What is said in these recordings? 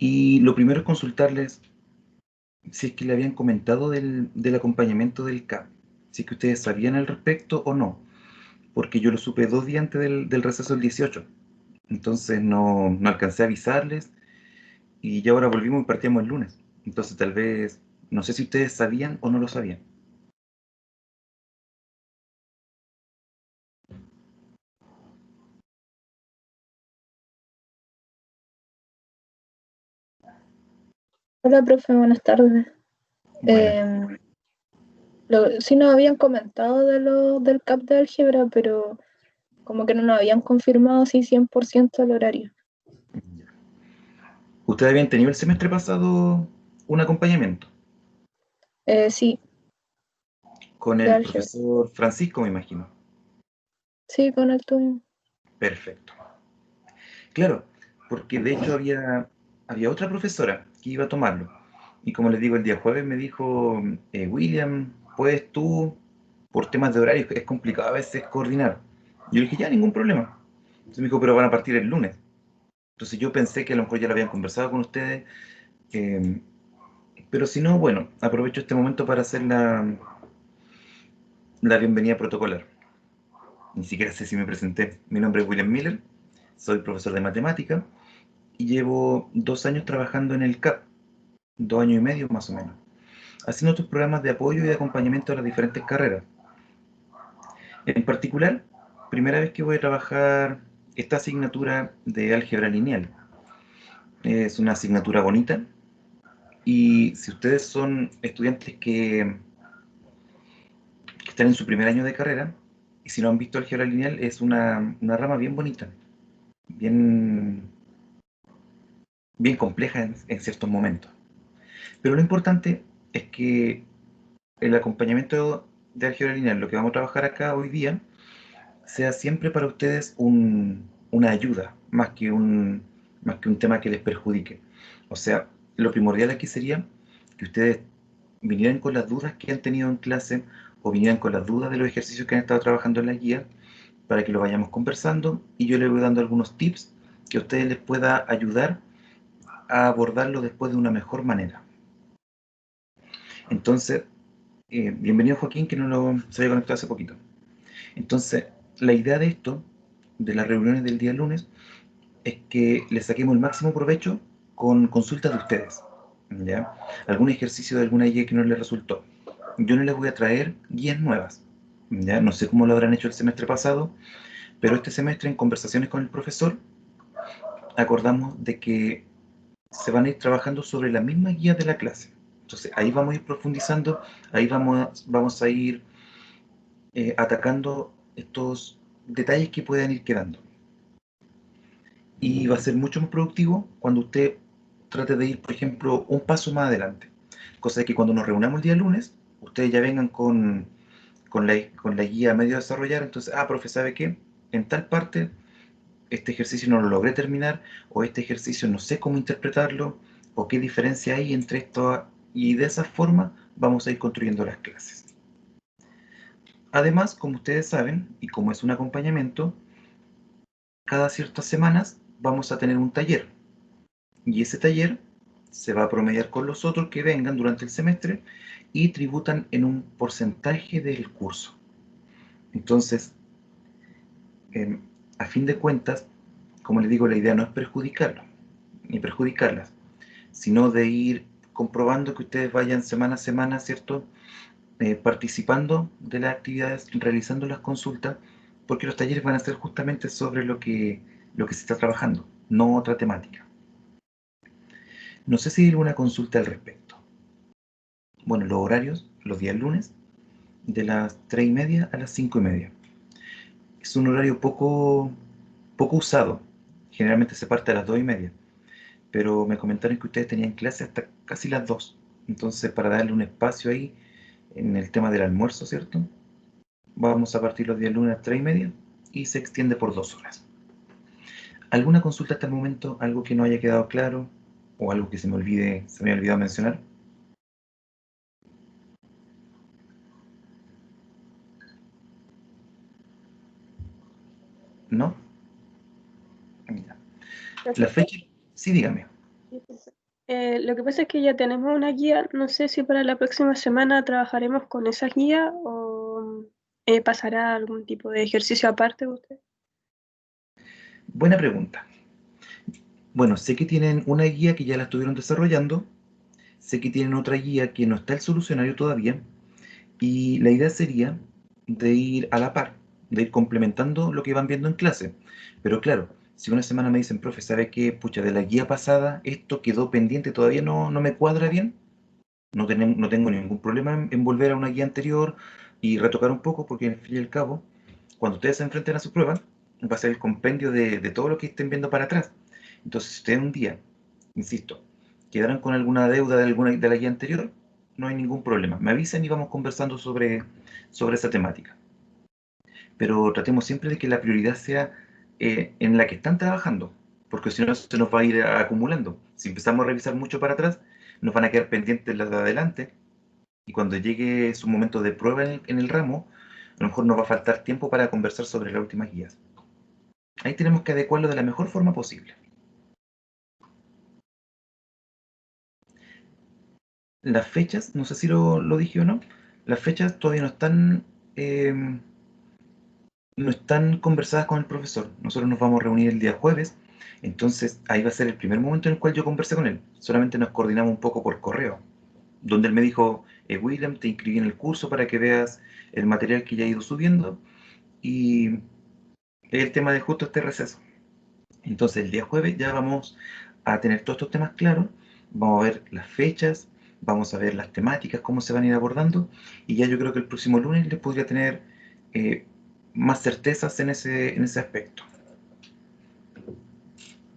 Y lo primero es consultarles si es que le habían comentado del acompañamiento del CAP, si es que ustedes sabían al respecto o no, porque yo lo supe 2 días antes del receso del 18, entonces no alcancé a avisarles y ya ahora volvimos y partíamos el lunes, entonces tal vez, no sé si ustedes sabían o no lo sabían. Hola, profe, buenas tardes. Bueno, Em, sí nos habían comentado del CAP de álgebra, pero como que no nos habían confirmado si 100% el horario. ya. Ustedes habían tenido el semestre pasado un acompañamiento Sí, con de el álgebra. profesor Francisco, me imagino. Sí, con el tuyo. Perfecto. Claro, porque de hecho había otra profesora que iba a tomarlo. Y como les digo, el día jueves me dijo, William, ¿puedes tú, por temas de horario, es complicado a veces coordinar? Yo le dije, ya, ningún problema. Entonces me dijo, pero van a partir el lunes. Entonces yo pensé que a lo mejor ya lo habían conversado con ustedes, eh, pero si no, bueno, aprovecho este momento para hacer la bienvenida protocolar. Ni siquiera sé si me presenté. Mi nombre es William Miller, soy profesor de matemática y llevo 2 años trabajando en el CAP, 2 años y medio más o menos, haciendo estos programas de apoyo y de acompañamiento a las diferentes carreras. En particular, primera vez que voy a trabajar esta asignatura de álgebra lineal. Es una asignatura bonita y si ustedes son estudiantes que están en su primer año de carrera, y si no han visto álgebra lineal, es una rama bien bonita, bien, bien compleja en ciertos momentos. Pero lo importante es que el acompañamiento de álgebra lineal, lo que vamos a trabajar acá hoy día, sea siempre para ustedes una ayuda, más que un tema que les perjudique. O sea, lo primordial aquí sería que ustedes vinieran con las dudas que han tenido en clase o vinieran con las dudas de los ejercicios que han estado trabajando en la guía para que lo vayamos conversando y yo les voy dando algunos tips que a ustedes les pueda ayudar a abordarlo después de una mejor manera. Entonces, bienvenido Joaquín, que no se había conectado hace poquito. Entonces, la idea de esto, de las reuniones del día lunes, es que le saquemos el máximo provecho con consultas de ustedes, ¿ya? Algún ejercicio de alguna guía que no les resultó. Yo no les voy a traer guías nuevas, ¿ya? No sé cómo lo habrán hecho el semestre pasado, pero este semestre en conversaciones con el profesor acordamos de que se van a ir trabajando sobre la misma guía de la clase. Entonces ahí vamos a ir profundizando, ahí vamos a ir atacando estos detalles que puedan ir quedando. Y va a ser mucho más productivo cuando usted trate de ir, por ejemplo, un paso más adelante. Cosa de que cuando nos reunamos el día lunes, ustedes ya vengan con la guía medio a desarrollar, entonces, profe, ¿sabe qué? En tal parte, este ejercicio no lo logré terminar, o este ejercicio no sé cómo interpretarlo, o qué diferencia hay entre esto, y de esa forma vamos a ir construyendo las clases. Además, como ustedes saben, y como es un acompañamiento, cada ciertas semanas vamos a tener un taller. Y ese taller se va a promediar con los otros que vengan durante el semestre y tributan en un porcentaje del curso. Entonces, eh, a fin de cuentas, como les digo, la idea no es perjudicarlos ni perjudicarlas, sino de ir comprobando que ustedes vayan semana a semana, ¿cierto? Participando de las actividades, realizando las consultas, porque los talleres van a ser justamente sobre lo que se está trabajando, no otra temática. No sé si hay alguna consulta al respecto. Bueno, los horarios, los días lunes, de las 3:30 a las 5:30. Es un horario poco usado. Generalmente se parte a las 2:30. Pero me comentaron que ustedes tenían clase hasta casi las 2. Entonces, para darle un espacio ahí en el tema del almuerzo, ¿cierto? Vamos a partir los días lunes a las 3:30 y se extiende por 2 horas. ¿Alguna consulta hasta el momento? ¿Algo que no haya quedado claro? ¿O algo que se me haya olvidado mencionar? ¿No? Ya. La Profesor, fecha, sí, dígame. Lo que pasa es que ya tenemos una guía, no sé si para la próxima semana trabajaremos con esa guía o pasará algún tipo de ejercicio aparte usted. Buena pregunta. Bueno, sé que tienen una guía que ya la estuvieron desarrollando, sé que tienen otra guía que no está el solucionario todavía, y la idea sería de ir a la par, de ir complementando lo que van viendo en clase. Pero claro, si una semana me dicen, profe, ¿sabe qué? Pucha, de la guía pasada esto quedó pendiente, todavía no me cuadra bien, no tengo ningún problema en volver a una guía anterior y retocar un poco, porque al fin y al cabo, cuando ustedes se enfrenten a sus pruebas, va a ser el compendio de todo lo que estén viendo para atrás. Entonces, si ustedes un día, insisto, quedaron con alguna deuda de alguna de la guía anterior, no hay ningún problema. Me avisan y vamos conversando sobre esa temática. Pero tratemos siempre de que la prioridad sea en la que están trabajando, porque si no se nos va a ir acumulando. Si empezamos a revisar mucho para atrás, nos van a quedar pendientes las de adelante, y cuando llegue su momento de prueba en el ramo, a lo mejor nos va a faltar tiempo para conversar sobre las últimas guías. Ahí tenemos que adecuarlo de la mejor forma posible. Las fechas, no sé si lo dije o no, las fechas todavía no están conversadas con el profesor. Nosotros nos vamos a reunir el día jueves, entonces ahí va a ser el primer momento en el cual yo conversé con él. Solamente nos coordinamos un poco por correo, donde él me dijo, William, te inscribí en el curso para que veas el material que ya he ido subiendo, y el tema de justo este receso. Entonces el día jueves ya vamos a tener todos estos temas claros, vamos a ver las fechas, vamos a ver las temáticas, cómo se van a ir abordando, y ya yo creo que el próximo lunes les podría tener eh, más certezas en ese aspecto.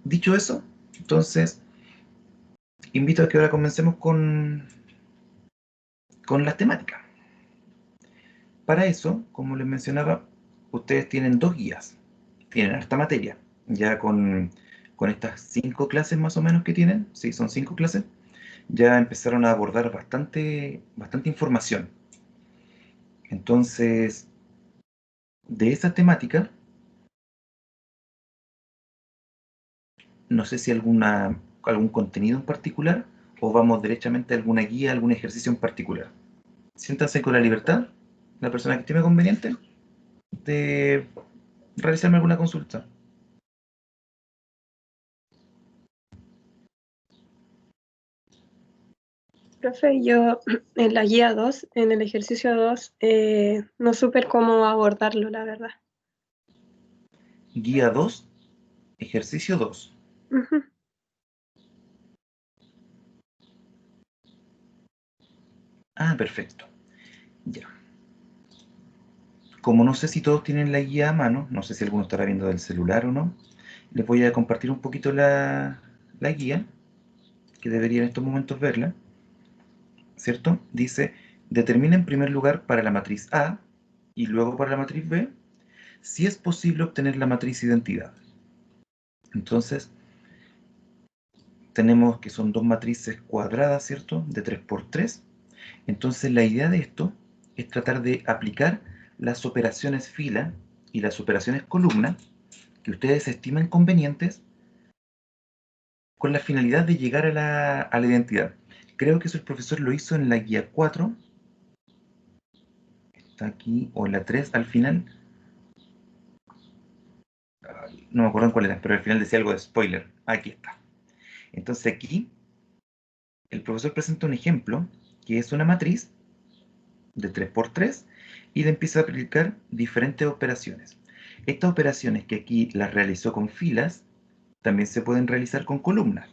Dicho eso, entonces invito a que ahora comencemos con las temáticas. Para eso, como les mencionaba, ustedes tienen dos guías, tienen harta materia, ya con estas 5 clases más o menos que tienen, sí, son 5 clases, ya empezaron a abordar bastante información. Entonces, de esa temática, no sé si algún contenido en particular o vamos derechamente a alguna guía, algún ejercicio en particular. Siéntanse con la libertad, la persona que estime conveniente, de realizarme alguna consulta. Profe, yo en la guía 2, en el ejercicio 2, no supe cómo abordarlo, la verdad. Guía 2, ejercicio 2. Ujú. Ah, perfecto. Ya. Como no sé si todos tienen la guía a mano, no sé si alguno estará viendo del celular o no, les voy a compartir un poquito la guía, que debería en estos momentos verla, ¿cierto? Dice, determina en primer lugar para la matriz A y luego para la matriz B, si es posible obtener la matriz identidad. Entonces, tenemos que son dos matrices cuadradas, ¿cierto? De 3 por 3. Entonces, la idea de esto es tratar de aplicar las operaciones fila y las operaciones columna que ustedes estimen convenientes con la finalidad de llegar a la identidad. Creo que eso el profesor lo hizo en la guía 4, está aquí, o en la 3 al final. No me acuerdo en cuál era, pero al final decía algo de spoiler. Aquí está. Entonces aquí el profesor presenta un ejemplo que es una matriz de 3 por 3 y le empieza a aplicar diferentes operaciones. Estas operaciones que aquí las realizó con filas también se pueden realizar con columnas,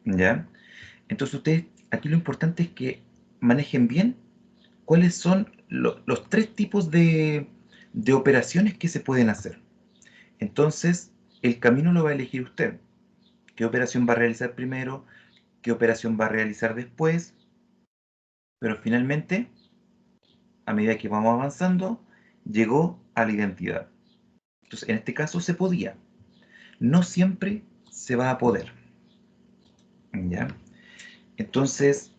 ¿ya? Entonces ustedes, aquí lo importante es que manejen bien cuáles son los tres tipos de operaciones que se pueden hacer. Entonces, el camino lo va a elegir usted. ¿Qué operación va a realizar primero? ¿Qué operación va a realizar después? Pero finalmente, a medida que vamos avanzando, llegó a la identidad. Entonces, en este caso se podía. No siempre se va a poder, ¿ya? Entonces,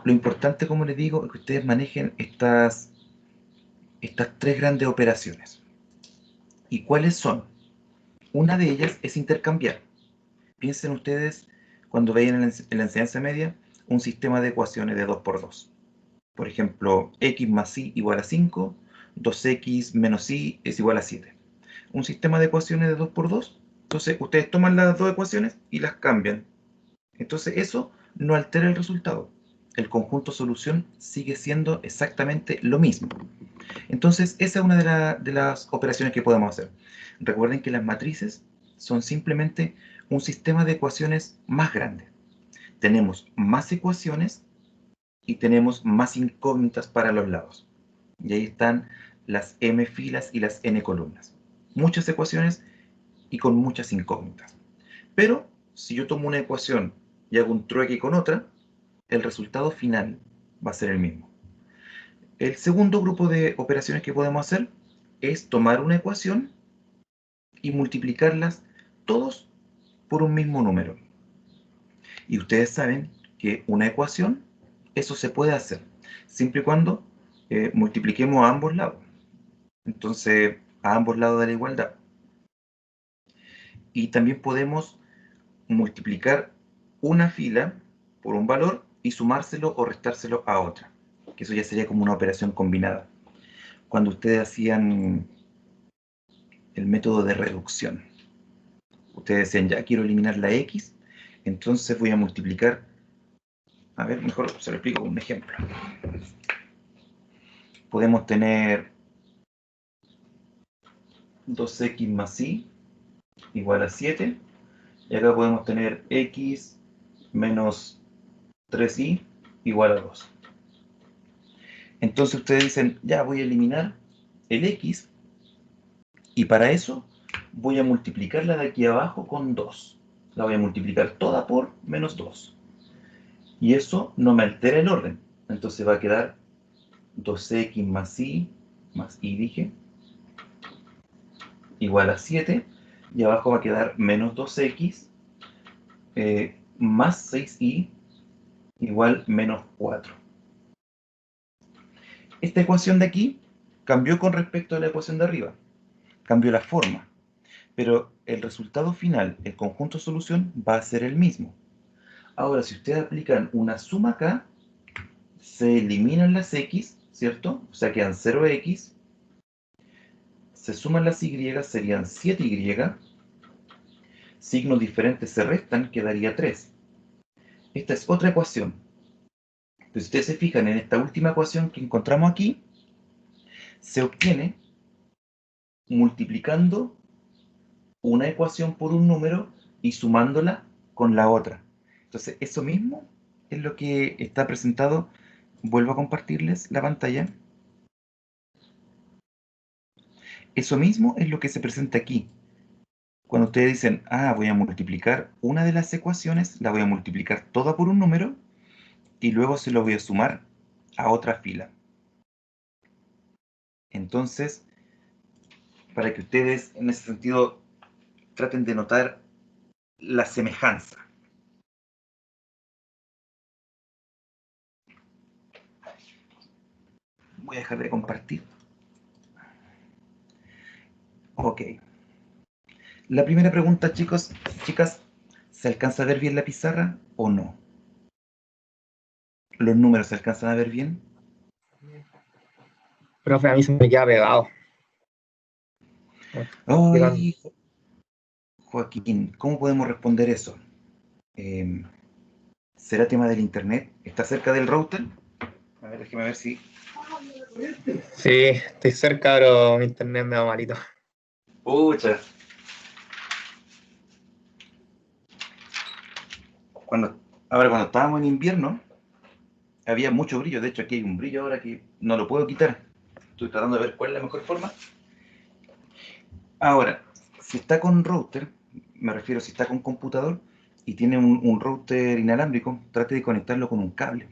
lo importante, como les digo, es que ustedes manejen estas tres grandes operaciones. ¿Y cuáles son? Una de ellas es intercambiar. Piensen ustedes cuando veían en la enseñanza media un sistema de ecuaciones de 2×2. Por ejemplo, x más y igual a 5, 2x menos y es igual a 7. Un sistema de ecuaciones de 2×2. Entonces, ustedes toman las dos ecuaciones y las cambian. Entonces, eso no altera el resultado. El conjunto solución sigue siendo exactamente lo mismo. Entonces, esa es una de las operaciones que podemos hacer. Recuerden que las matrices son simplemente un sistema de ecuaciones más grande. Tenemos más ecuaciones y tenemos más incógnitas para los lados. Y ahí están las m filas y las n columnas. Muchas ecuaciones y con muchas incógnitas. Pero si yo tomo una ecuación y hago un trueque con otra, el resultado final va a ser el mismo. El segundo grupo de operaciones que podemos hacer es tomar una ecuación y multiplicarlas todos por un mismo número. Y ustedes saben que una ecuación, eso se puede hacer, siempre y cuando multipliquemos a ambos lados. Entonces, a ambos lados de la igualdad. Y también podemos multiplicar una fila por un valor y sumárselo o restárselo a otra, que eso ya sería como una operación combinada. Cuando ustedes hacían el método de reducción, ustedes decían, ya quiero eliminar la x, entonces voy a multiplicar, a ver, mejor se lo explico con un ejemplo. Podemos tener 2x más y igual a 7, y acá podemos tener x menos 3y igual a 2. Entonces ustedes dicen, ya voy a eliminar el x, y para eso voy a multiplicarla de aquí abajo con 2. La voy a multiplicar toda por menos 2. Y eso no me altera el orden. Entonces va a quedar 2x más y dije, igual a 7. Y abajo va a quedar menos 2x más 6y igual menos 4. Esta ecuación de aquí cambió con respecto a la ecuación de arriba. Cambió la forma. Pero el resultado final, el conjunto solución, va a ser el mismo. Ahora, si ustedes aplican una suma acá, se eliminan las x, ¿cierto? O sea, quedan 0x. Se suman las y, serían 7y. Signos diferentes se restan, quedaría 3. Esta es otra ecuación. Entonces, si ustedes se fijan en esta última ecuación que encontramos aquí, se obtiene multiplicando una ecuación por un número y sumándola con la otra. Entonces, eso mismo es lo que está presentado. Vuelvo a compartirles la pantalla. Eso mismo es lo que se presenta aquí. Cuando ustedes dicen, voy a multiplicar una de las ecuaciones, la voy a multiplicar toda por un número y luego se lo voy a sumar a otra fila. Entonces, para que ustedes en ese sentido traten de notar la semejanza. Voy a dejar de compartir. Ok. La primera pregunta, chicos, chicas, ¿se alcanza a ver bien la pizarra o no? ¿Los números se alcanzan a ver bien? Profe, a mí se me queda pegado. Ay, Joaquín, ¿cómo podemos responder eso? ¿Será tema del internet? ¿Está cerca del router? A ver, déjeme ver si... Sí, estoy cerca, pero mi internet me va malito. Pucha. Ahora, cuando estábamos en invierno, había mucho brillo. De hecho, aquí hay un brillo ahora que no lo puedo quitar. Estoy tratando de ver cuál es la mejor forma. Ahora, si está con router, me refiero si está con computador y tiene un router inalámbrico, trate de conectarlo con un cable.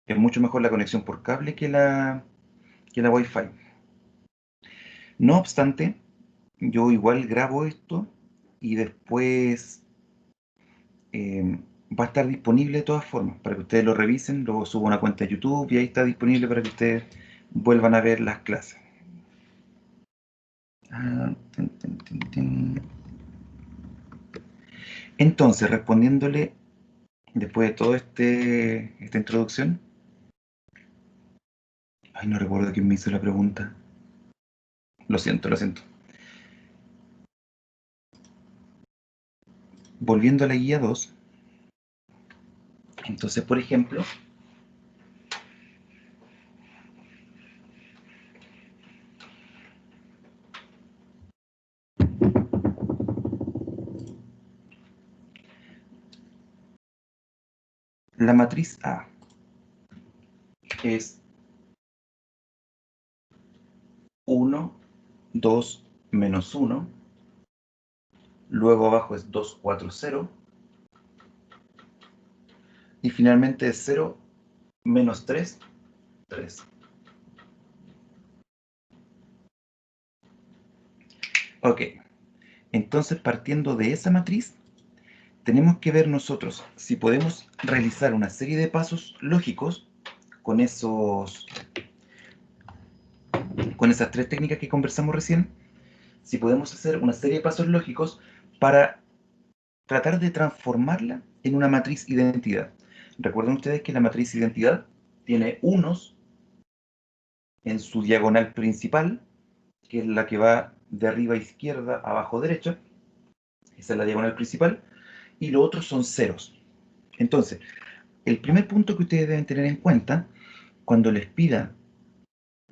Es mucho mejor la conexión por cable que la Wi-Fi. No obstante, yo igual grabo esto y después va a estar disponible de todas formas para que ustedes lo revisen. Luego subo una cuenta de YouTube y ahí está disponible para que ustedes vuelvan a ver las clases. Entonces, respondiéndole Después de toda esta introducción. Ay, no recuerdo quién me hizo la pregunta. Lo siento, lo siento. Volviendo a la guía 2. Entonces, por ejemplo, la matriz A es 1, 2, menos 1. Luego abajo es 2, 4, 0. Y finalmente es 0, menos 3, 3. Ok, entonces partiendo de esa matriz, tenemos que ver nosotros si podemos realizar una serie de pasos lógicos con esas tres técnicas que conversamos recién, si podemos hacer una serie de pasos lógicos para tratar de transformarla en una matriz identidad. Recuerden ustedes que la matriz identidad tiene unos en su diagonal principal, que es la que va de arriba a izquierda a abajo derecha. Esa es la diagonal principal. Y los otros son ceros. Entonces, el primer punto que ustedes deben tener en cuenta cuando les pida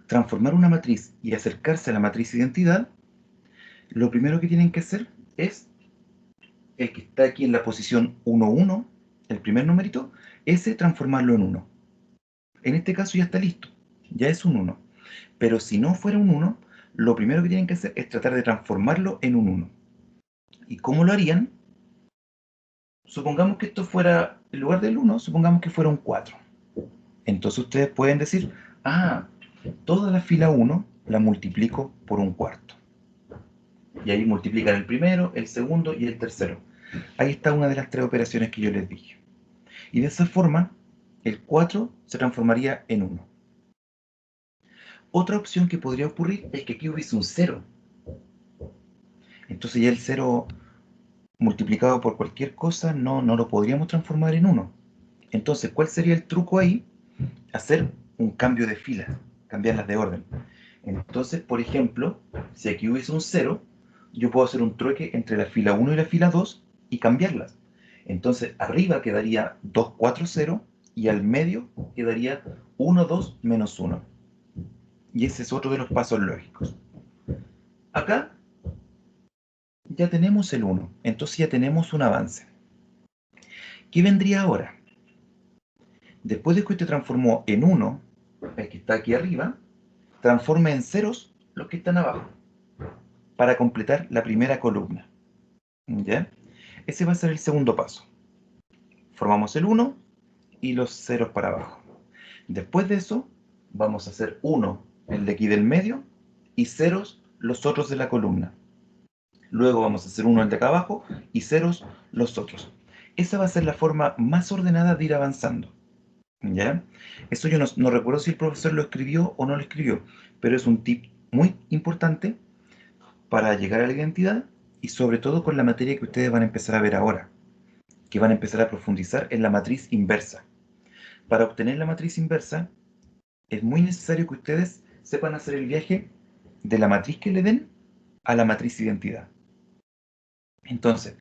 transformar una matriz y acercarse a la matriz identidad, lo primero que tienen que hacer es el que está aquí en la posición 1, 1, el primer numerito, ese transformarlo en 1. En este caso ya está listo, ya es un 1. Pero si no fuera un 1, lo primero que tienen que hacer es tratar de transformarlo en un 1. ¿Y cómo lo harían? Supongamos que esto fuera, en lugar del 1, supongamos que fuera un 4. Entonces ustedes pueden decir, toda la fila 1 la multiplico por un cuarto. Y ahí multiplican el primero, el segundo y el tercero. Ahí está una de las tres operaciones que yo les dije. Y de esa forma, el 4 se transformaría en 1. Otra opción que podría ocurrir es que aquí hubiese un 0. Entonces ya el 0 multiplicado por cualquier cosa no lo podríamos transformar en 1. Entonces, ¿cuál sería el truco ahí? Hacer un cambio de fila, cambiarlas de orden. Entonces, por ejemplo, si aquí hubiese un 0, yo puedo hacer un trueque entre la fila 1 y la fila 2 y cambiarlas. Entonces, arriba quedaría 2, 4, 0 y al medio quedaría 1, 2, menos 1. Y ese es otro de los pasos lógicos. Acá ya tenemos el 1, entonces ya tenemos un avance. ¿Qué vendría ahora? Después de que usted transformó en 1, el que está aquí arriba, transforma en ceros los que están abajo, para completar la primera columna. ¿Ya? Ese va a ser el segundo paso. Formamos el 1 y los ceros para abajo. Después de eso, vamos a hacer 1, el de aquí del medio, y ceros los otros de la columna. Luego vamos a hacer 1 el de acá abajo y ceros los otros. Esa va a ser la forma más ordenada de ir avanzando. ¿Ya? Eso yo no recuerdo si el profesor lo escribió o no lo escribió, pero es un tip muy importante para llegar a la identidad y sobre todo con la materia que ustedes van a empezar a ver ahora, que van a empezar a profundizar en la matriz inversa. Para obtener la matriz inversa es muy necesario que ustedes sepan hacer el viaje de la matriz que le den a la matriz identidad. Entonces,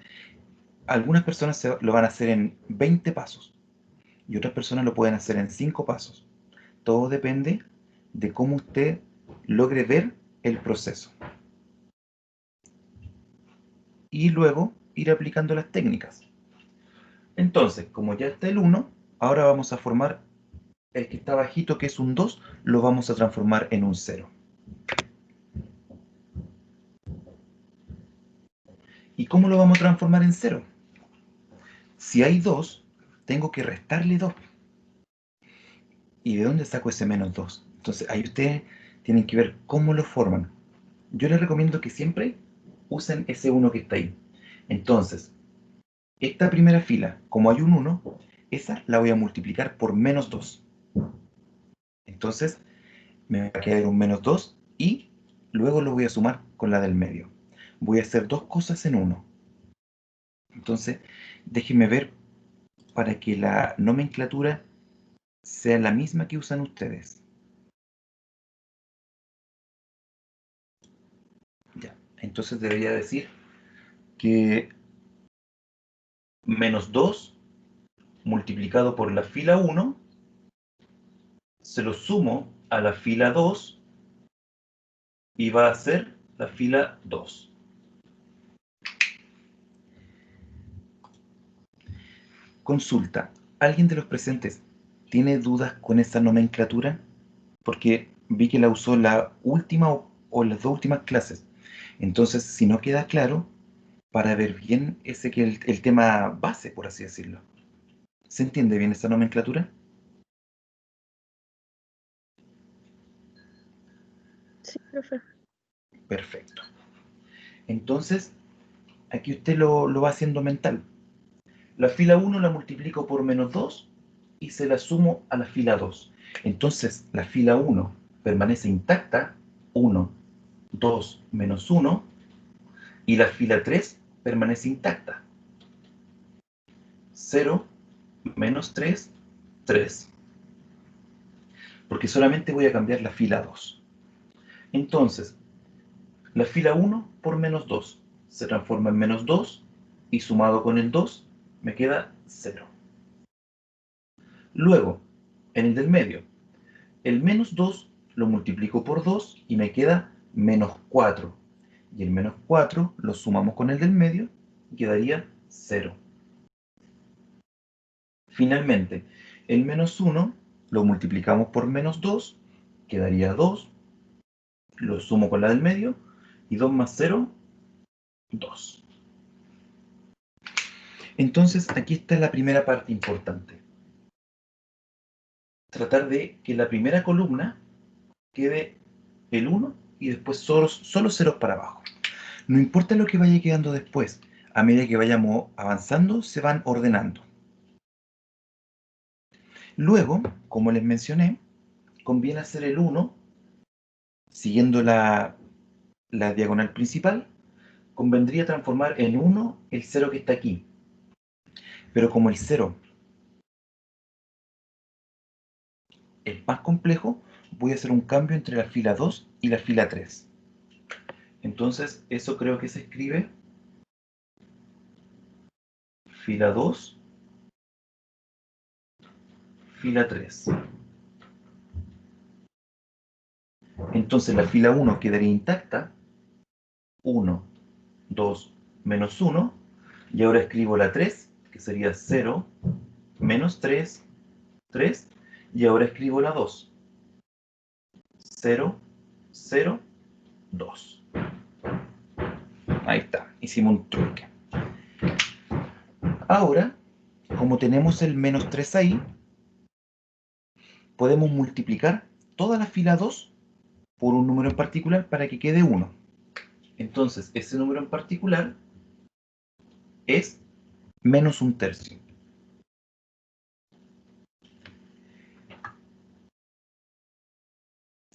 algunas personas lo van a hacer en 20 pasos y otras personas lo pueden hacer en 5 pasos. Todo depende de cómo usted logre ver el proceso. Y luego ir aplicando las técnicas. Entonces, como ya está el 1, ahora vamos a formar el que está bajito, que es un 2, lo vamos a transformar en un 0. ¿Y cómo lo vamos a transformar en 0? Si hay 2, tengo que restarle 2. ¿Y de dónde saco ese menos 2? Entonces, ahí ustedes tienen que ver cómo lo forman. Yo les recomiendo que siempre usen ese 1 que está ahí. Entonces, esta primera fila, como hay un 1, esa la voy a multiplicar por menos 2. Entonces, me va a quedar un menos 2 y luego lo voy a sumar con la del medio. Voy a hacer dos cosas en uno. Entonces, déjenme ver para que la nomenclatura sea la misma que usan ustedes. Ya, entonces debería decir que menos 2 multiplicado por la fila 1 se lo sumo a la fila 2 y va a ser la fila 2. Consulta, ¿alguien de los presentes tiene dudas con esa nomenclatura? Porque vi que la usó la última o las dos últimas clases. Entonces, si no queda claro, para ver bien ese que el tema base, por así decirlo. ¿Se entiende bien esa nomenclatura? Sí, profe. Perfecto. Entonces, aquí usted lo va haciendo mental. La fila 1 la multiplico por menos 2 y se la sumo a la fila 2. Entonces, la fila 1 permanece intacta, 1, 2, menos 1, y la fila 3 permanece intacta, 0, menos 3, 3. Porque solamente voy a cambiar la fila 2. Entonces, la fila 1 por menos 2 se transforma en menos 2 y sumado con el 2 me queda 0. Luego, en el del medio, el menos 2 lo multiplico por 2 y me queda menos 4. Y el menos 4 lo sumamos con el del medio y quedaría 0. Finalmente, el menos 1 lo multiplicamos por menos 2, quedaría 2, lo sumo con la del medio y 2 más 0, 2. Entonces, aquí está la primera parte importante. Tratar de que la primera columna quede el 1 y después solo ceros para abajo. No importa lo que vaya quedando después, a medida que vayamos avanzando, se van ordenando. Luego, como les mencioné, conviene hacer el 1 siguiendo la diagonal principal. Convendría transformar en 1 el 0 que está aquí. Pero como el 0 es más complejo, voy a hacer un cambio entre la fila 2 y la fila 3. Entonces, eso creo que se escribe fila 2, fila 3. Entonces la fila 1 quedaría intacta, 1, 2, menos 1, y ahora escribo la 3, que sería 0, menos 3, 3, y ahora escribo la 2, 0, 0, 2. Ahí está, hicimos un truque. Ahora, como tenemos el menos 3 ahí, podemos multiplicar toda la fila 2 por un número en particular para que quede 1. Entonces, ese número en particular es menos un tercio.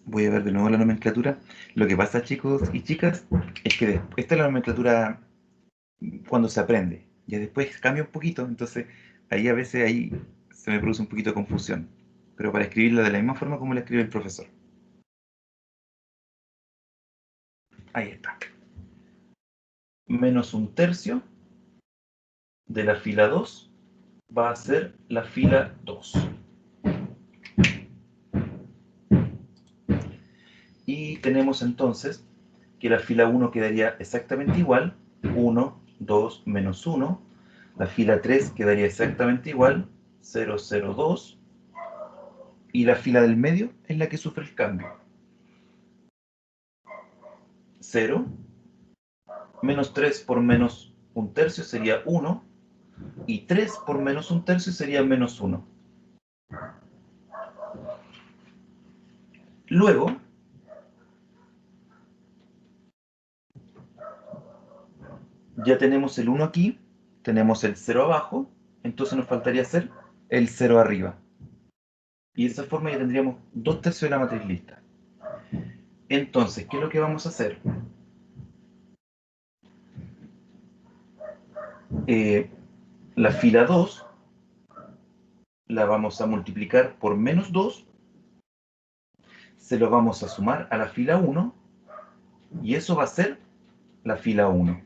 Voy a ver de nuevo la nomenclatura. Lo que pasa, chicos y chicas, es que esta es la nomenclatura cuando se aprende. Ya después cambia un poquito, entonces ahí a veces se me produce un poquito de confusión. Pero para escribirla de la misma forma como la escribe el profesor. Ahí está. Menos un tercio de la fila 2 va a ser la fila 2. Y tenemos entonces que la fila 1 quedaría exactamente igual, 1, 2, menos 1. La fila 3 quedaría exactamente igual, 0, 0, 2. Y la fila del medio es la que sufre el cambio. 0, menos 3 por menos un tercio sería 1, y 3 por menos un tercio sería menos 1. Luego, ya tenemos el 1 aquí, tenemos el 0 abajo, entonces nos faltaría hacer el 0 arriba. Y de esa forma ya tendríamos 2 tercios de la matriz lista. Entonces, ¿qué es lo que vamos a hacer? La fila 2 la vamos a multiplicar por menos 2, se lo vamos a sumar a la fila 1, y eso va a ser la fila 1.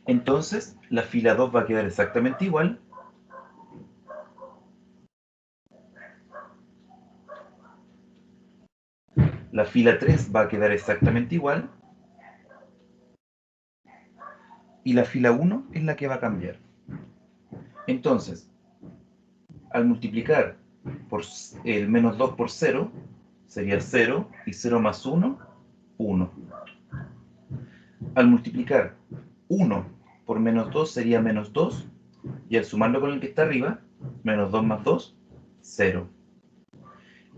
Entonces, la fila 2 va a quedar exactamente igual. La fila 3 va a quedar exactamente igual. Y la fila 1 es la que va a cambiar. Entonces, al multiplicar por el menos 2 por 0, sería 0, y 0 más 1, 1. Al multiplicar 1 por menos 2 sería menos 2, y al sumarlo con el que está arriba, menos 2 más 2, 0.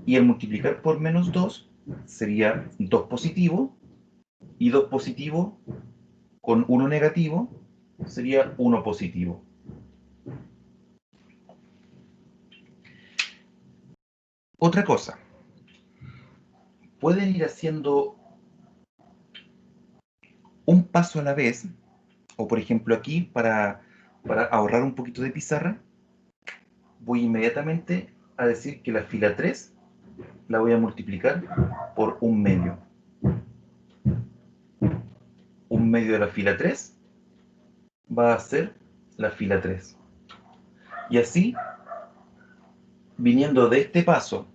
Y al multiplicar por menos 2 sería 2 positivo, y 2 positivo con 1 negativo sería 1 positivo. Otra cosa, pueden ir haciendo un paso a la vez, o por ejemplo aquí, para ahorrar un poquito de pizarra, voy inmediatamente a decir que la fila 3 la voy a multiplicar por 1/2. 1/2 de la fila 3 va a ser la fila 3. Y así, viniendo de este paso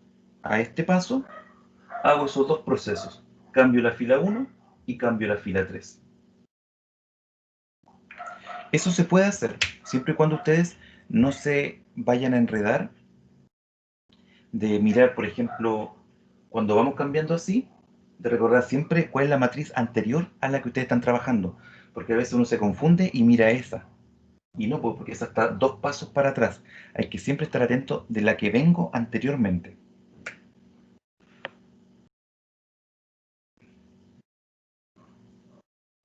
a este paso, hago esos dos procesos. Cambio la fila 1 y cambio la fila 3. Eso se puede hacer siempre y cuando ustedes no se vayan a enredar de mirar, por ejemplo, cuando vamos cambiando así, de recordar siempre cuál es la matriz anterior a la que ustedes están trabajando, porque a veces uno se confunde y mira esa, y no, pues, porque esa está 2 pasos para atrás. Hay que siempre estar atento de la que vengo anteriormente.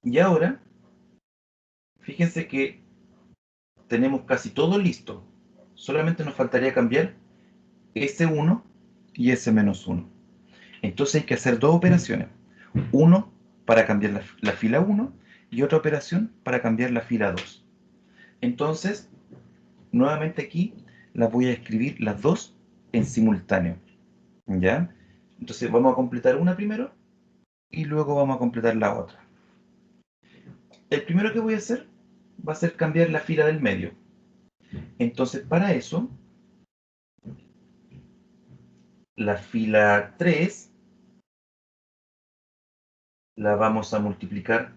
Y ahora, fíjense que tenemos casi todo listo. Solamente nos faltaría cambiar S1 y S-1. Entonces hay que hacer dos operaciones. Uno para cambiar la fila 1 y otra operación para cambiar la fila 2. Entonces, nuevamente aquí las voy a escribir las dos en simultáneo. ¿Ya? Entonces vamos a completar una primero y luego vamos a completar la otra. El primero que voy a hacer va a ser cambiar la fila del medio. Entonces, para eso, la fila 3 la vamos a multiplicar.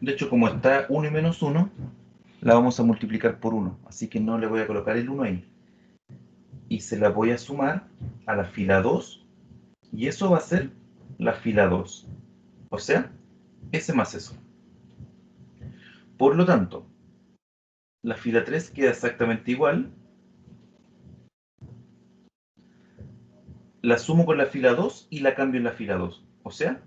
De hecho, como está 1 y menos 1, la vamos a multiplicar por 1. Así que no le voy a colocar el 1 ahí. Y se la voy a sumar a la fila 2. Y eso va a ser la fila 2. O sea, ese más eso. Por lo tanto, la fila 3 queda exactamente igual. La sumo con la fila 2 y la cambio en la fila 2. O sea,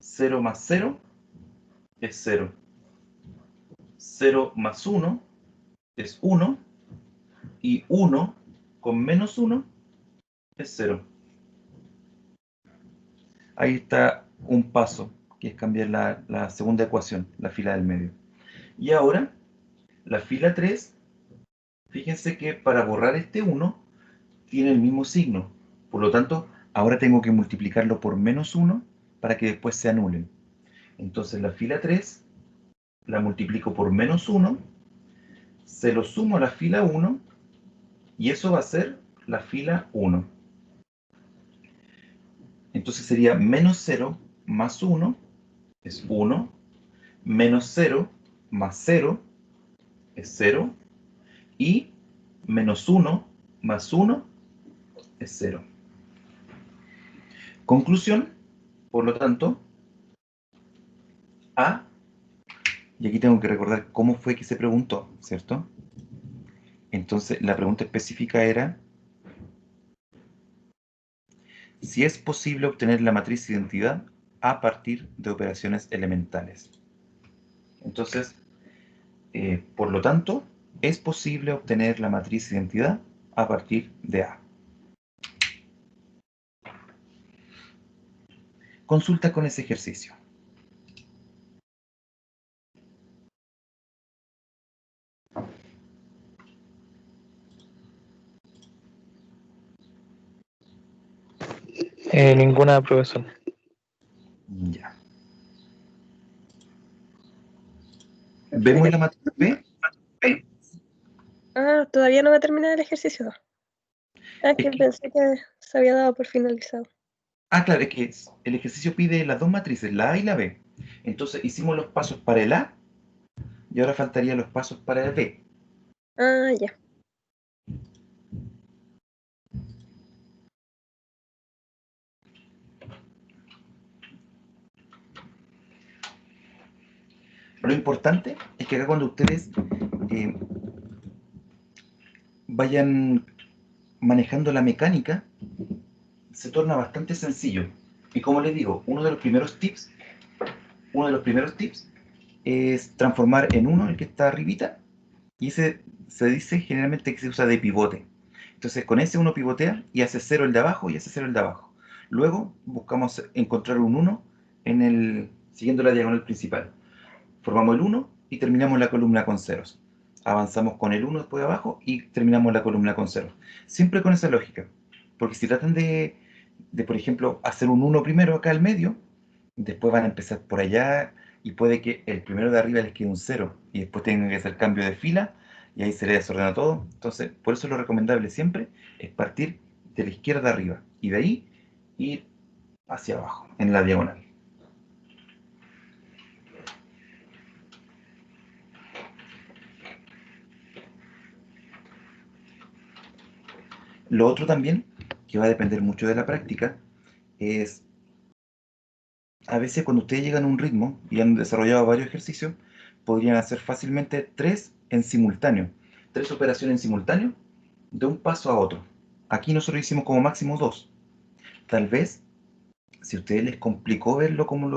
0 más 0 es 0. 0 más 1 es 1. Y 1 con menos 1 es 0. Ahí está un paso, que es cambiar la segunda ecuación, la fila del medio. Y ahora, la fila 3, fíjense que para borrar este 1, tiene el mismo signo. Por lo tanto, ahora tengo que multiplicarlo por menos 1 para que después se anulen. Entonces la fila 3 la multiplico por menos 1, se lo sumo a la fila 1, y eso va a ser la fila 1. Entonces sería menos 0 más 1 es 1, menos 0 más 0 es 0, y menos 1 más 1 es 0. Conclusión, por lo tanto, A, y aquí tengo que recordar cómo fue que se preguntó, ¿cierto? Entonces, la pregunta específica era si es posible obtener la matriz de identidad a partir de operaciones elementales. Entonces, por lo tanto, es posible obtener la matriz de identidad a partir de A. Consulta con ese ejercicio. Ninguna, profesor. Ya. ¿Vemos la matriz B? Ah, todavía no va a terminar el ejercicio. Ah, que que- pensé que se había dado por finalizado. Claro, es que el ejercicio pide las dos matrices, la A y la B. Entonces hicimos los pasos para el A y ahora faltarían los pasos para el B. Ah, ya. Lo importante es que acá cuando ustedes eh, vayan manejando la mecánica, se torna bastante sencillo. Y como les digo, uno de los primeros tips es transformar en uno el que está arribita, y ese se dice generalmente que se usa de pivote. Entonces con ese uno pivotea y hace 0 el de abajo y hace 0 el de abajo. Luego buscamos encontrar un 1 siguiendo la diagonal principal. Formamos el 1 y terminamos la columna con ceros. Avanzamos con el 1 después de abajo y terminamos la columna con ceros. Siempre con esa lógica. Porque si tratan de, por ejemplo, hacer un 1 primero acá al medio, después van a empezar por allá y puede que el primero de arriba les quede un 0 y después tengan que hacer cambio de fila y ahí se les desordena todo. Entonces, por eso lo recomendable siempre es partir de la izquierda arriba y de ahí ir hacia abajo, en la diagonal. Lo otro también, que va a depender mucho de la práctica, es a veces cuando ustedes llegan a un ritmo y han desarrollado varios ejercicios, podrían hacer fácilmente 3 en simultáneo, 3 operaciones en simultáneo de un paso a otro. Aquí nosotros hicimos como máximo 2. Tal vez, si a ustedes les complicó verlo como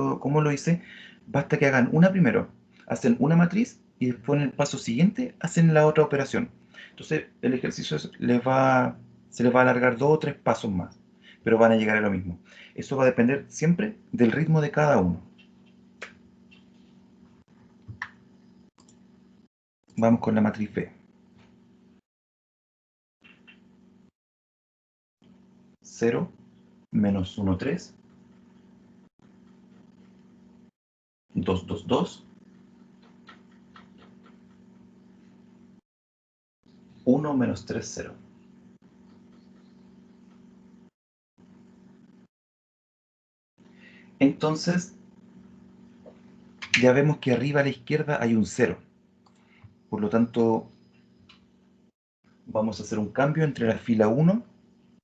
lo hice, basta que hagan una primero, hacen una matriz y después en el paso siguiente hacen la otra operación. Entonces el ejercicio se les va a alargar 2 o 3 pasos más, pero van a llegar a lo mismo. Eso va a depender siempre del ritmo de cada uno. Vamos con la matriz B. 0, menos 1, 3, 2, 2, 2, 1, menos 3, 0. Entonces, ya vemos que arriba a la izquierda hay un 0. Por lo tanto, vamos a hacer un cambio entre la fila 1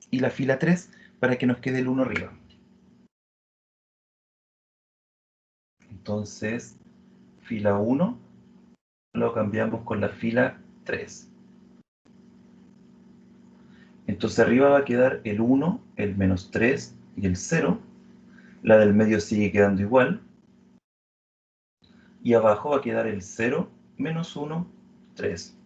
y la fila 3 para que nos quede el 1 arriba. Entonces, fila 1 lo cambiamos con la fila 3. Entonces arriba va a quedar el 1, el menos 3 y el 0. La del medio sigue quedando igual. Y abajo va a quedar el 0, menos 1, 3.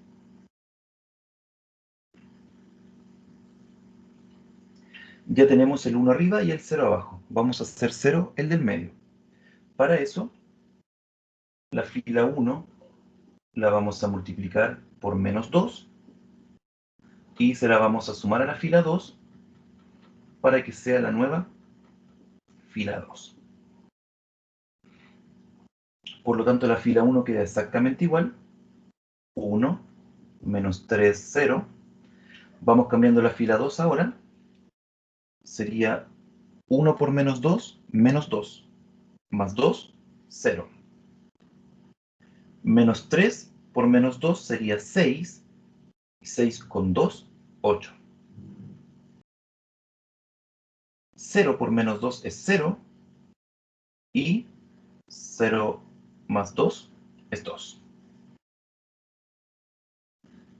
Ya tenemos el 1 arriba y el 0 abajo. Vamos a hacer 0 el del medio. Para eso, la fila 1 la vamos a multiplicar por menos 2 y se la vamos a sumar a la fila 2 para que sea la nueva fila 2. Por lo tanto, la fila 1 queda exactamente igual. 1, menos 3, 0. Vamos cambiando la fila 2 ahora. Sería 1 por menos 2, menos 2. Más 2, 0. Menos 3 por menos 2 sería 6. Y 6 con 2, 8. 0 por menos 2 es 0. Y 0 más 2 es 2.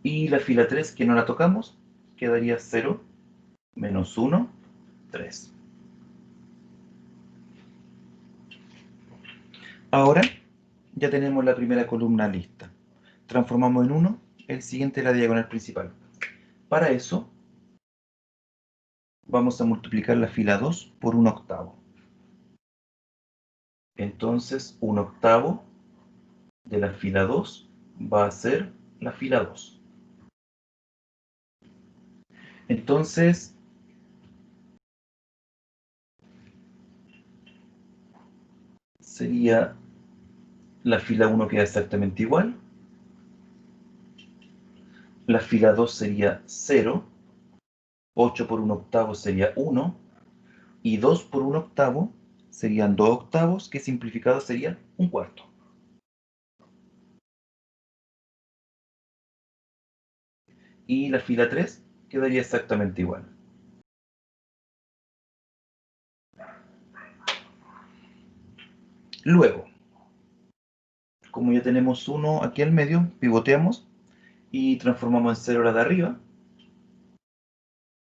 Y la fila 3, que no la tocamos, quedaría 0, menos 1, 3. Ahora ya tenemos la primera columna lista. Transformamos en 1 el siguiente de la diagonal principal. Para eso, vamos a multiplicar la fila 2 por 1 octavo. Entonces, 1 octavo de la fila 2 va a ser la fila 2. Entonces, sería la fila 1 queda exactamente igual. La fila 2 sería 0. 8 por 1/8 sería 1. Y 2 por 1/8 serían 2/8, que simplificado sería 1/4. Y la fila 3 quedaría exactamente igual. Luego, como ya tenemos 1 aquí al medio, pivoteamos y transformamos en 0 la de arriba.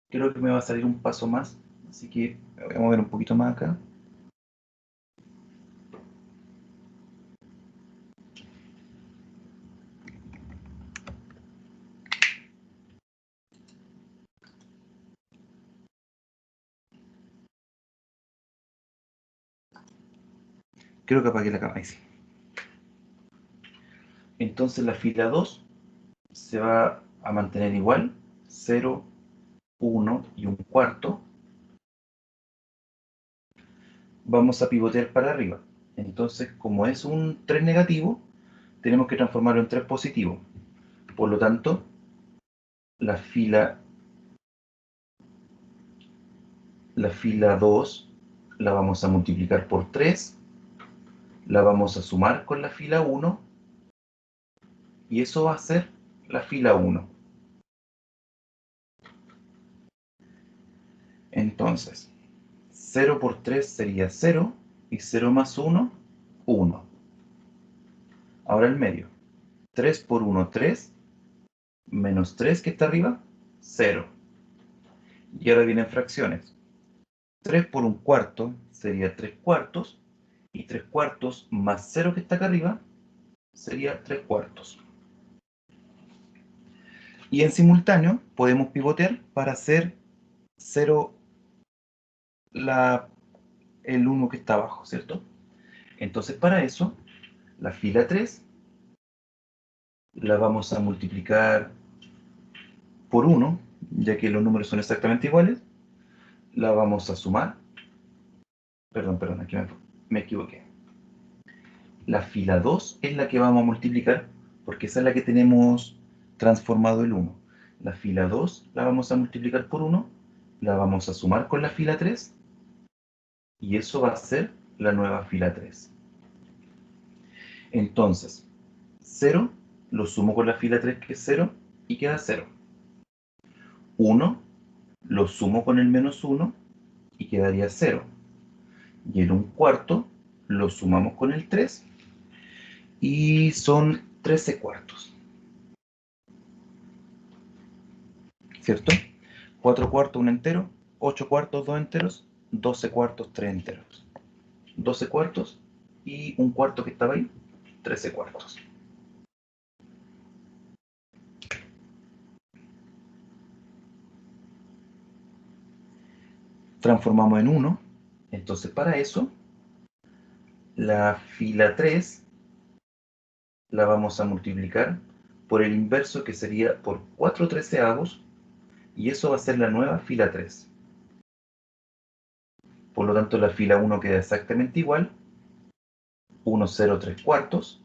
Creo que me va a salir un paso más, así que me voy a mover un poquito más acá. Creo que apagué la cámara, ahí sí. Entonces la fila 2 se va a mantener igual, 0, 1 y 1/4. Vamos a pivotear para arriba. Entonces, como es un 3 negativo, tenemos que transformarlo en 3 positivo. Por lo tanto, la fila 2 la vamos a multiplicar por 3, la vamos a sumar con la fila 1, y eso va a ser la fila 1. Entonces, 0 por 3 sería 0, y 0 más 1, 1. Ahora el medio. 3 por 1, 3, menos 3 que está arriba, 0. Y ahora vienen fracciones. 3 por 1/4 sería 3/4, y 3/4 más 0 que está acá arriba sería 3/4. Y en simultáneo podemos pivotear para hacer 0 el 1 que está abajo, ¿cierto? Entonces para eso, la fila 3 la vamos a multiplicar por 1, ya que los números son exactamente iguales. La vamos a sumar. Perdón, aquí me equivoqué. La fila 2 es la que vamos a multiplicar, porque esa es la que tenemos transformado el 1. La fila 2 la vamos a multiplicar por 1, la vamos a sumar con la fila 3, y eso va a ser la nueva fila 3. Entonces, 0 lo sumo con la fila 3, que es 0, y queda 0. 1 lo sumo con el menos 1, y quedaría 0. Y el 1/4 lo sumamos con el 3, y son 13/4. ¿Cierto? 4/4 un entero, 8/4 dos enteros, 12/4 tres enteros. 12/4 y 1/4 que estaba ahí, 13/4. Transformamos en 1. Entonces para eso, la fila 3 la vamos a multiplicar por el inverso, que sería por 4/13, y eso va a ser la nueva fila 3. Por lo tanto, la fila 1 queda exactamente igual, 1, 0, 3/4.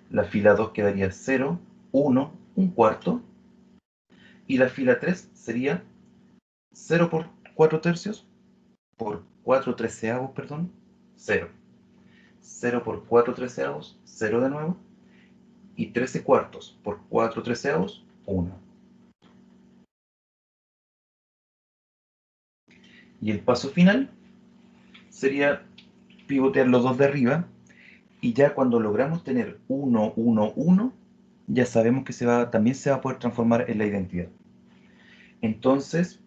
La fila 2 quedaría 0, 1, 1/4. Y la fila 3 sería 0 por 4/3, por 4/13, perdón, 0. 0 por 4/13, 0 de nuevo. Y 13/4 por 4/13, 1. Y el paso final sería pivotear los dos de arriba, y ya cuando logramos tener 1, 1, 1, ya sabemos que también se va a poder transformar en la identidad. Entonces,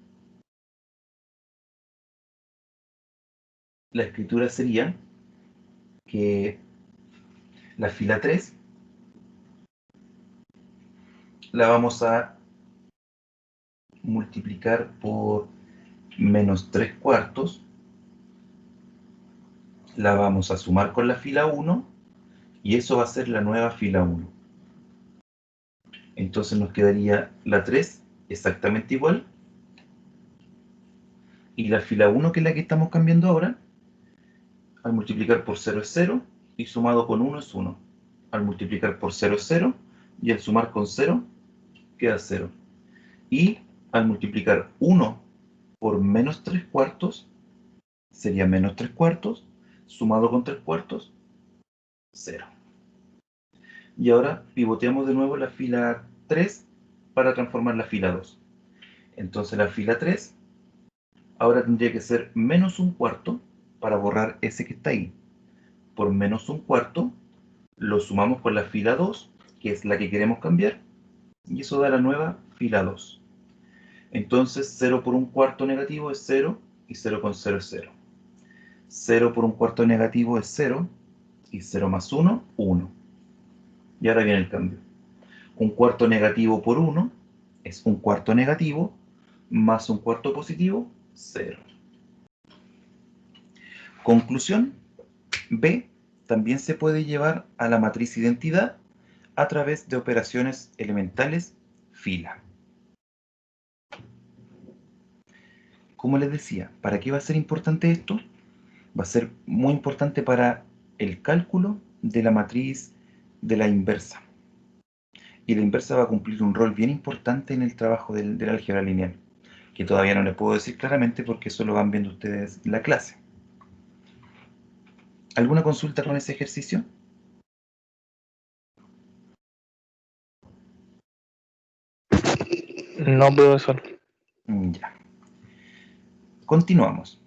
la escritura sería que la fila 3 la vamos a multiplicar por menos 3/4, la vamos a sumar con la fila 1, y eso va a ser la nueva fila 1. Entonces nos quedaría la 3 exactamente igual, y la fila 1, que es la que estamos cambiando ahora, Al multiplicar por 0 es 0, y sumado con 1 es 1. Al multiplicar por 0 es 0, y al sumar con 0 queda 0. Y al multiplicar 1 por menos 3 cuartos, sería menos 3 cuartos, sumado con 3 cuartos, 0. Y ahora pivoteamos de nuevo la fila 3 para transformar la fila 2. Entonces la fila 3 ahora tendría que ser menos un cuarto para borrar ese que está ahí. Por menos un cuarto lo sumamos con la fila 2, que es la que queremos cambiar, y eso da la nueva fila 2. Entonces 0 por un cuarto negativo es 0, y 0 con 0 es 0. 0 por un cuarto negativo es 0, y 0 más 1, 1. Y ahora viene el cambio. Un cuarto negativo por 1 es un cuarto negativo, más un cuarto positivo, 0. Conclusión, B también se puede llevar a la matriz identidad a través de operaciones elementales fila. Como les decía, ¿para qué va a ser importante esto? Va a ser muy importante para el cálculo de la matriz de la inversa. Y la inversa va a cumplir un rol bien importante en el trabajo del álgebra lineal, que todavía no les puedo decir claramente porque eso lo van viendo ustedes en la clase. ¿Alguna consulta con ese ejercicio? No, profesor. Ya. Continuamos.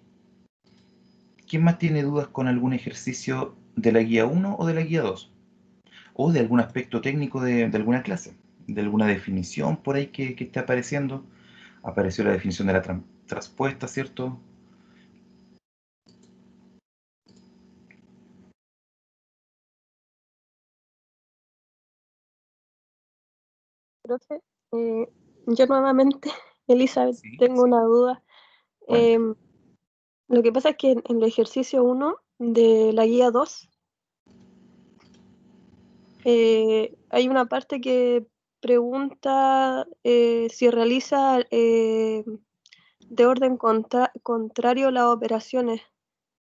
¿Quién más tiene dudas con algún ejercicio de la guía 1 o de la guía 2? O de algún aspecto técnico de alguna clase, de alguna definición por ahí que esté apareciendo. Apareció la definición de la traspuesta, ¿cierto? Profe, yo nuevamente, Elizabeth, Sí, tengo sí. una duda. Cuenta. Lo que pasa es que en el ejercicio 1 de la guía 2 hay una parte que pregunta si realiza de orden contrario las operaciones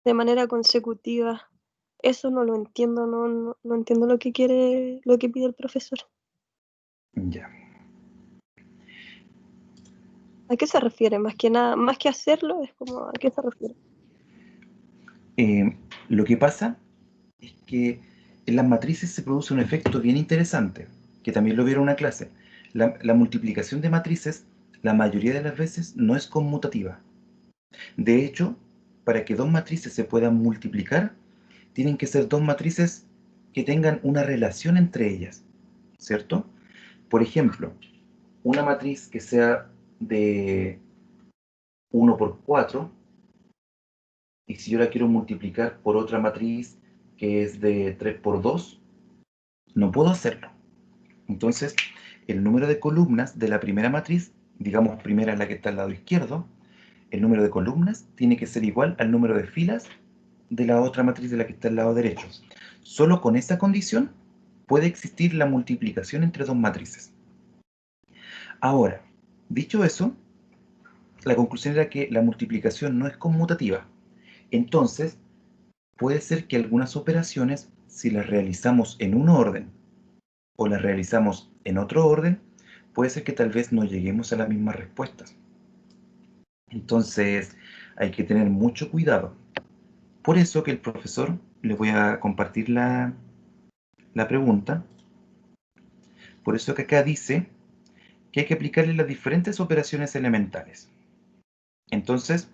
de manera consecutiva. Eso no lo entiendo, no entiendo lo que quiere, lo que pide el profesor. Ya. ¿A qué se refiere? Más que nada, más que hacerlo, es como, ¿a qué se refiere? Lo que pasa es que en las matrices se produce un efecto bien interesante, que también lo vieron en una clase. La multiplicación de matrices, la mayoría de las veces, no es conmutativa. De hecho, para que dos matrices se puedan multiplicar, tienen que ser dos matrices que tengan una relación entre ellas, ¿cierto? Por ejemplo, una matriz que sea de 1 por 4, y si yo la quiero multiplicar por otra matriz que es de 3 por 2, no puedo hacerlo. Entonces, el número de columnas de la primera matriz, digamos primera es la que está al lado izquierdo, el número de columnas tiene que ser igual al número de filas de la otra matriz de la que está al lado derecho. Solo con esa condición puede existir la multiplicación entre dos matrices. Ahora, dicho eso, la conclusión era que la multiplicación no es conmutativa. Entonces, puede ser que algunas operaciones, si las realizamos en un orden o las realizamos en otro orden, puede ser que tal vez no lleguemos a las mismas respuestas. Entonces, hay que tener mucho cuidado. Por eso que el profesor, le voy a compartir la pregunta, por eso que acá dice que hay que aplicarle las diferentes operaciones elementales. Entonces,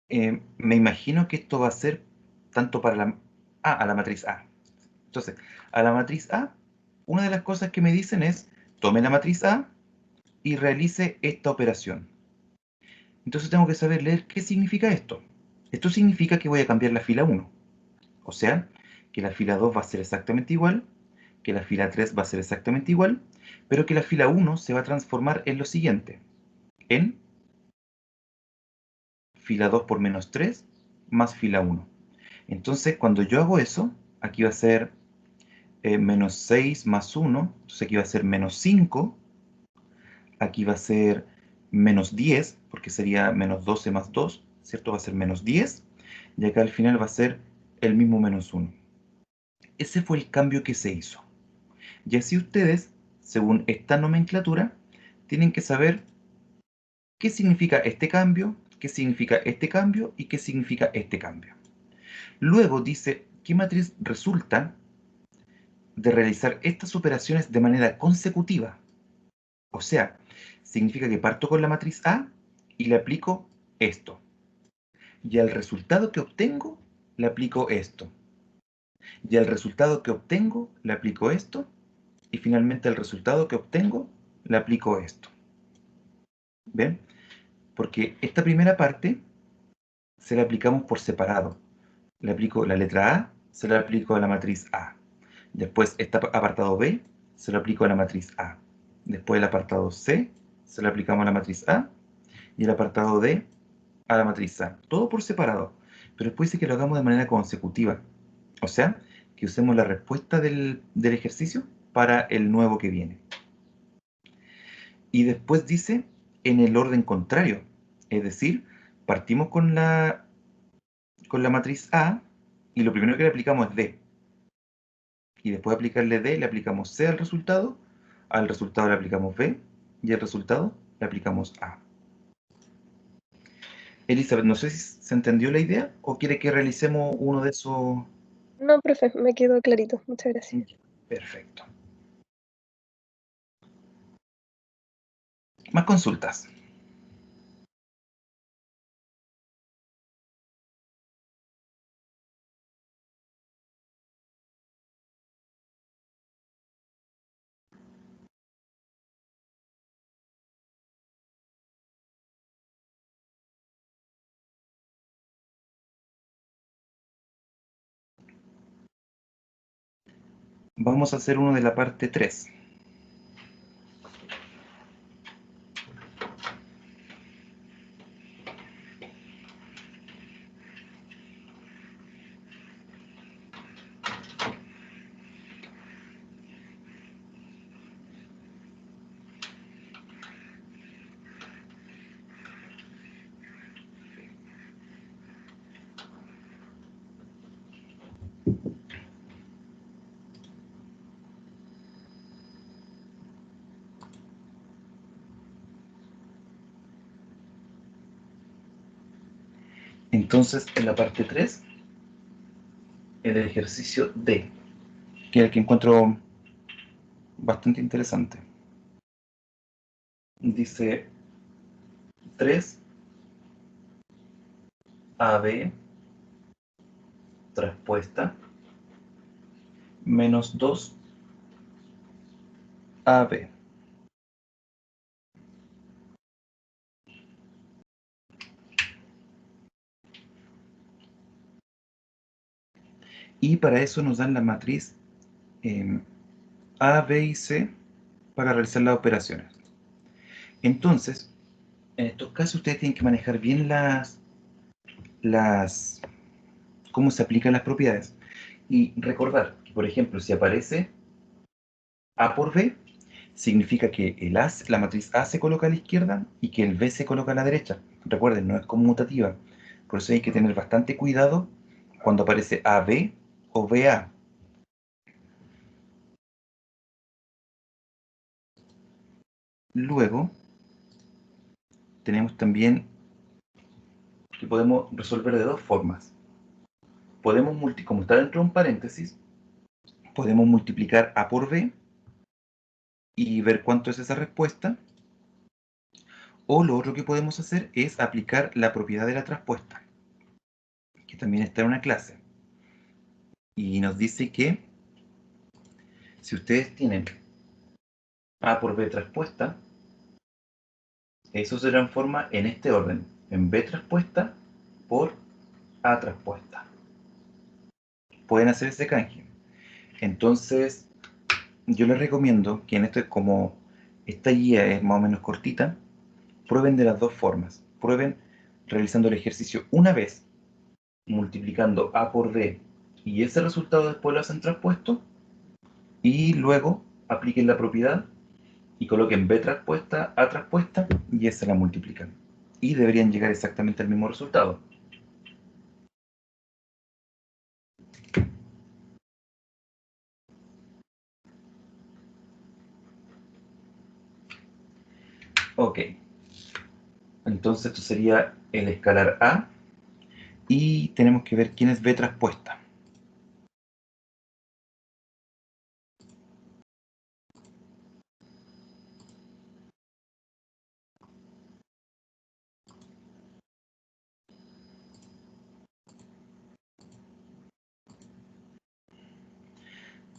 me imagino que esto va a ser tanto para a la matriz A. Entonces, a la matriz A, una de las cosas que me dicen es, tome la matriz A y realice esta operación. Entonces tengo que saber leer qué significa esto. Esto significa que voy a cambiar la fila 1. O sea, que la fila 2 va a ser exactamente igual, que la fila 3 va a ser exactamente igual, pero que la fila 1 se va a transformar en lo siguiente, en fila 2 por menos 3 más fila 1. Entonces, cuando yo hago eso, aquí va a ser menos 6 más 1, entonces aquí va a ser menos 5, aquí va a ser menos 10, porque sería menos 12 más 2, ¿cierto? Va a ser menos 10, y acá al final va a ser el mismo menos 1. Ese fue el cambio que se hizo. Y así ustedes, según esta nomenclatura, tienen que saber qué significa este cambio, qué significa este cambio y qué significa este cambio. Luego dice qué matriz resulta de realizar estas operaciones de manera consecutiva. O sea, significa que parto con la matriz A y le aplico esto. Y al resultado que obtengo, le aplico esto. Y al resultado que obtengo, le aplico esto. Y finalmente al resultado que obtengo, le aplico esto. ¿Ven? Porque esta primera parte se la aplicamos por separado. Le aplico la letra A, se la aplico a la matriz A. Después este apartado B, se lo aplico a la matriz A. Después el apartado C, se lo aplicamos a la matriz A. Y el apartado D, a la matriz A. Todo por separado. Pero después dice que lo hagamos de manera consecutiva. O sea, que usemos la respuesta del ejercicio para el nuevo que viene. Y después dice en el orden contrario. Es decir, partimos con la matriz A y lo primero que le aplicamos es D. Y después de aplicarle D, le aplicamos C al resultado le aplicamos B y al resultado le aplicamos A. Elizabeth, no sé si se entendió la idea o quiere que realicemos uno de esos. No, profe, me quedó clarito. Muchas gracias. Perfecto. Más consultas. Vamos a hacer uno de la parte 3. Entonces, en la parte 3, el ejercicio D, que es el que encuentro bastante interesante. Dice 3 AB traspuesta menos 2 AB. Y para eso nos dan la matriz A, B y C para realizar las operaciones. Entonces, en estos casos ustedes tienen que manejar bien cómo se aplican las propiedades. Y recordar que, por ejemplo, si aparece A por B, significa que la matriz A se coloca a la izquierda y que el B se coloca a la derecha. Recuerden, no es conmutativa. Por eso hay que tener bastante cuidado cuando aparece AB o BA. Luego, tenemos también que podemos resolver de dos formas. Podemos, como está dentro de un paréntesis, podemos multiplicar A por B y ver cuánto es esa respuesta. O lo otro que podemos hacer es aplicar la propiedad de la traspuesta, que también está en una clase. Y nos dice que si ustedes tienen A por B traspuesta, eso se transforma en este orden, en B traspuesta por A traspuesta. Pueden hacer ese canje. Entonces, yo les recomiendo que en esto, como esta guía es más o menos cortita, prueben de las dos formas. Prueben realizando el ejercicio una vez, multiplicando A por B, y ese resultado después lo hacen traspuesto, y luego apliquen la propiedad y coloquen B traspuesta, A traspuesta, y esa la multiplican. y deberían llegar exactamente al mismo resultado. Ok, entonces esto sería el escalar A y tenemos que ver quién es B traspuesta.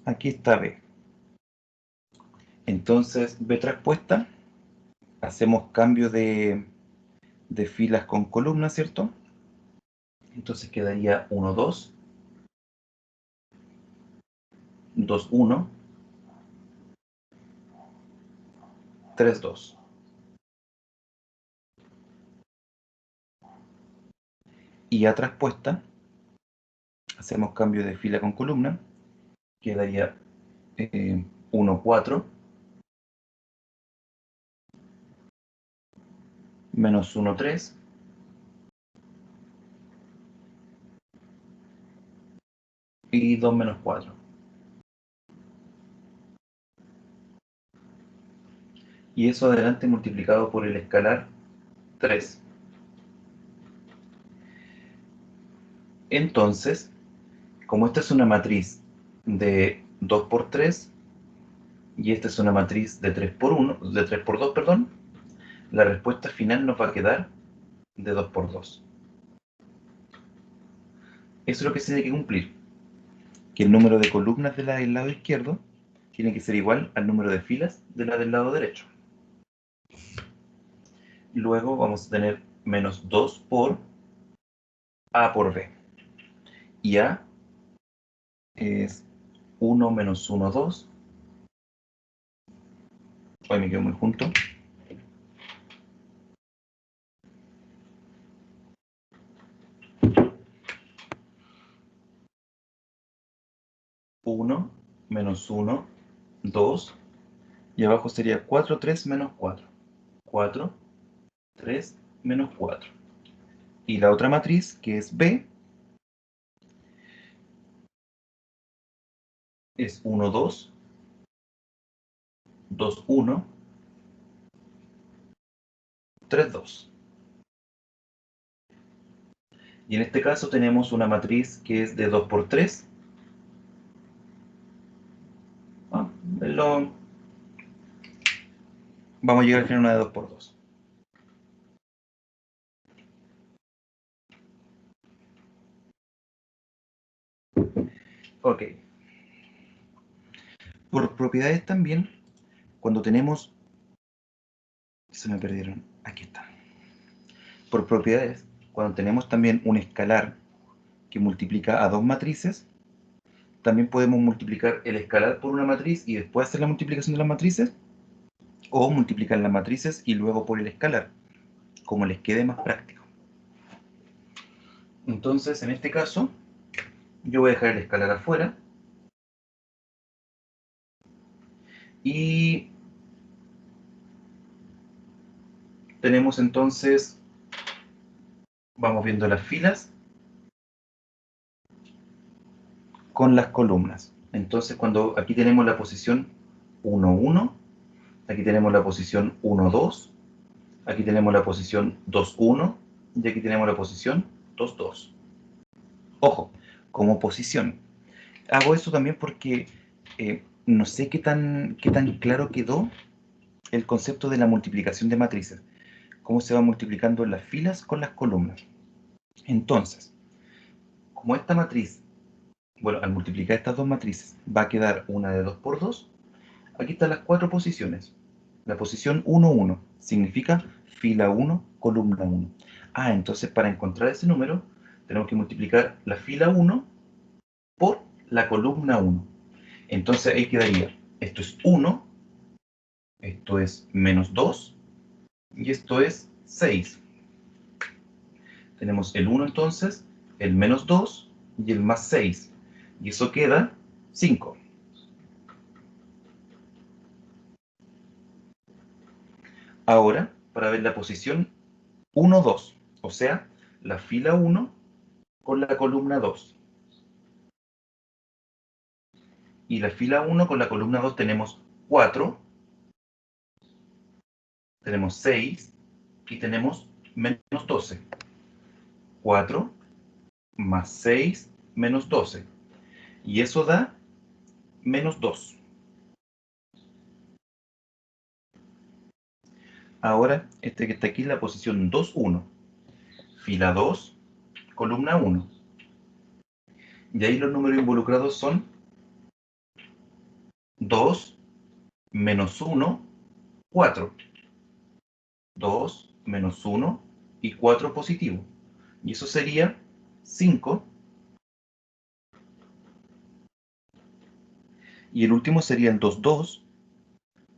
Aquí está B. Entonces B traspuesta, hacemos cambio de filas con columnas, ¿cierto? Entonces quedaría 1, 2, 2, 1, 3, 2. Y A traspuesta, hacemos cambio de fila con columna, quedaría 1, 4, menos 1, 3, y 2 menos 4. Y eso adelante multiplicado por el escalar 3. Entonces, como esta es una matriz de 2 por 3 y esta es una matriz de 3 por 1, de 3 por 2, perdón, la respuesta final nos va a quedar de 2 por 2. Eso es lo que se tiene que cumplir, que el número de columnas de la del lado izquierdo tiene que ser igual al número de filas de la del lado derecho. Luego vamos a tener menos 2 por A por B. Y A es 1 menos 1, 2. Hoy me quedo muy junto. 1 menos 1, 2. Y abajo sería 4, 3 menos 4. 4, 3 menos 4. Y la otra matriz, que es B, es 1, 2, 2, 1, 3, 2. Y en este caso tenemos una matriz que es de 2 por 3. Vamos a llegar al final a una de 2 por 2. Ok. Por propiedades también, cuando tenemos... Se me perdieron. Aquí está. Por propiedades, cuando tenemos también un escalar que multiplica a dos matrices, también podemos multiplicar el escalar por una matriz y después hacer la multiplicación de las matrices, o multiplicar las matrices y luego por el escalar, como les quede más práctico. Entonces, en este caso, yo voy a dejar el escalar afuera y tenemos entonces, vamos viendo las filas con las columnas. Entonces, cuando aquí tenemos la posición 1, 1, aquí tenemos la posición 1, 2, aquí tenemos la posición 2, 1 y aquí tenemos la posición 2, 2. Ojo, como posición. Hago eso también porque no sé qué tan claro quedó el concepto de la multiplicación de matrices. Cómo se va multiplicando las filas con las columnas. Entonces, como esta matriz, bueno, al multiplicar estas dos matrices, va a quedar una de 2 por 2, aquí están las cuatro posiciones. La posición 1, 1 significa fila 1, columna 1. Ah, entonces para encontrar ese número, tenemos que multiplicar la fila 1 por la columna 1. Entonces ahí quedaría, esto es 1, esto es menos 2, y esto es 6. Tenemos el 1 entonces, el menos 2 y el más 6. Y eso queda 5. Ahora, para ver la posición 1, 2. O sea, la fila 1 con la columna 2. Y la fila 1 con la columna 2 tenemos 4, tenemos 6 y tenemos menos 12. 4 más 6 menos 12. Y eso da menos 2. Ahora, este que está aquí es la posición 2, 1. Fila 2, columna 1. Y ahí los números involucrados son 2, menos 1, 4. 2, menos 1 y 4 positivo. Y eso sería 5. Y el último sería el 2, 2,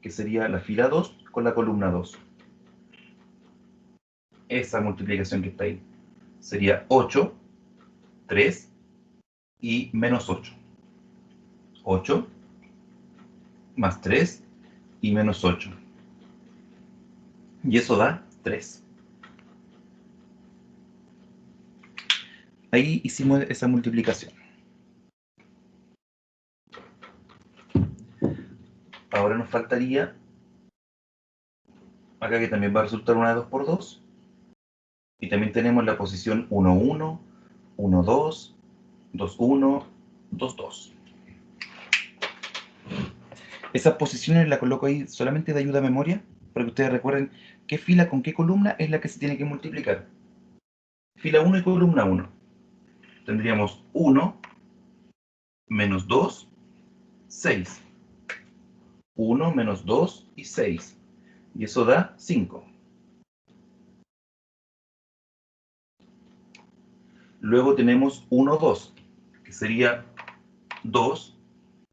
que sería la fila 2 con la columna 2. Esa multiplicación que está ahí sería 8, 3 y menos 8. 8 más 3 y menos 8. Y eso da 3. Ahí hicimos esa multiplicación. Ahora nos faltaría acá que también va a resultar una de 2 por 2. Y también tenemos la posición 1, 1, 1, 2, 2, 1, 2, 2. Esas posiciones las coloco ahí solamente de ayuda a memoria, para que ustedes recuerden qué fila con qué columna es la que se tiene que multiplicar. Fila 1 y columna 1. Tendríamos 1 menos 2, 6. 1 menos 2 y 6. Y eso da 5. Luego tenemos 1, 2, que sería 2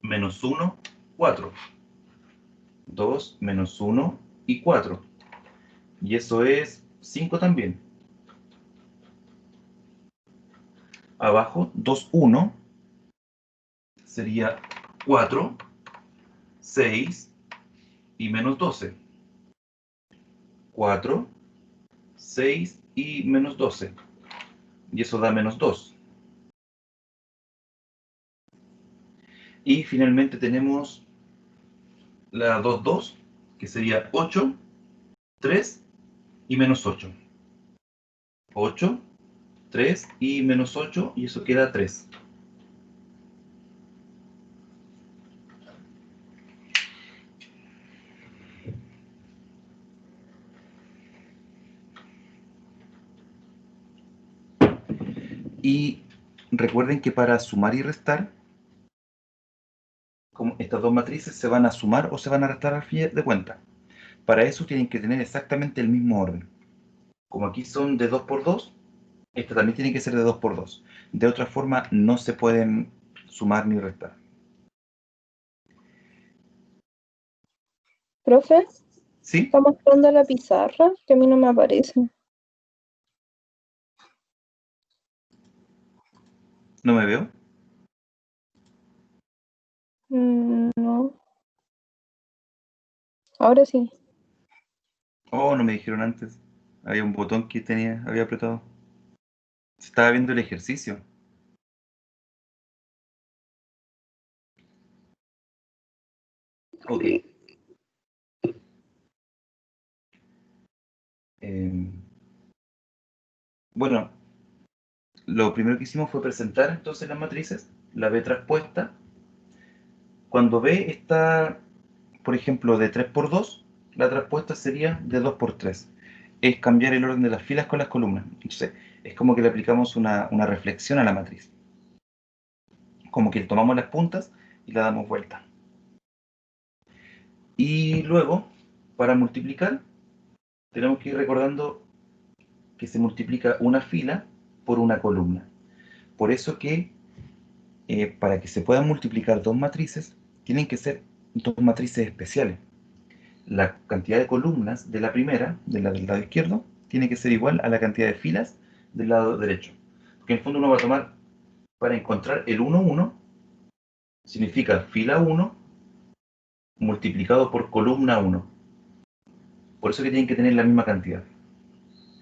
menos 1, 4. 2 menos 1 y 4. Y eso es 5 también. Abajo, 2, 1, sería 4, 6 y menos 12. 4, 6 y menos 12. Y eso da menos 2. Y finalmente tenemos la 2, 2, que sería 8, 3 y menos 8. 8, 3 y menos 8, y eso queda 3. Y recuerden que para sumar y restar, como estas dos matrices se van a sumar o se van a restar al fin de cuenta. Para eso tienen que tener exactamente el mismo orden. Como aquí son de 2 por 2, esta también tiene que ser de 2 por 2. De otra forma no se pueden sumar ni restar. Profe, ¿Sí? está mostrando la pizarra, que a mí no me aparece. ¿No me veo? No. Ahora sí. Oh, no me dijeron antes. Había un botón que había apretado. Se estaba viendo el ejercicio. Ok. Bueno, lo primero que hicimos fue presentar entonces las matrices, la B traspuesta. Cuando B está, por ejemplo, de 3 por 2, la traspuesta sería de 2 por 3. Es cambiar el orden de las filas con las columnas. Entonces, es como que le aplicamos una reflexión a la matriz. Como que tomamos las puntas y la damos vuelta. Y luego, para multiplicar, tenemos que ir recordando que se multiplica una fila por una columna. Por eso que para que se puedan multiplicar dos matrices, tienen que ser dos matrices especiales. La cantidad de columnas de la primera, del lado izquierdo, tiene que ser igual a la cantidad de filas del lado derecho. Porque en el fondo uno va a tomar, para encontrar el 1, 1, significa fila 1 multiplicado por columna 1. Por eso que tienen que tener la misma cantidad.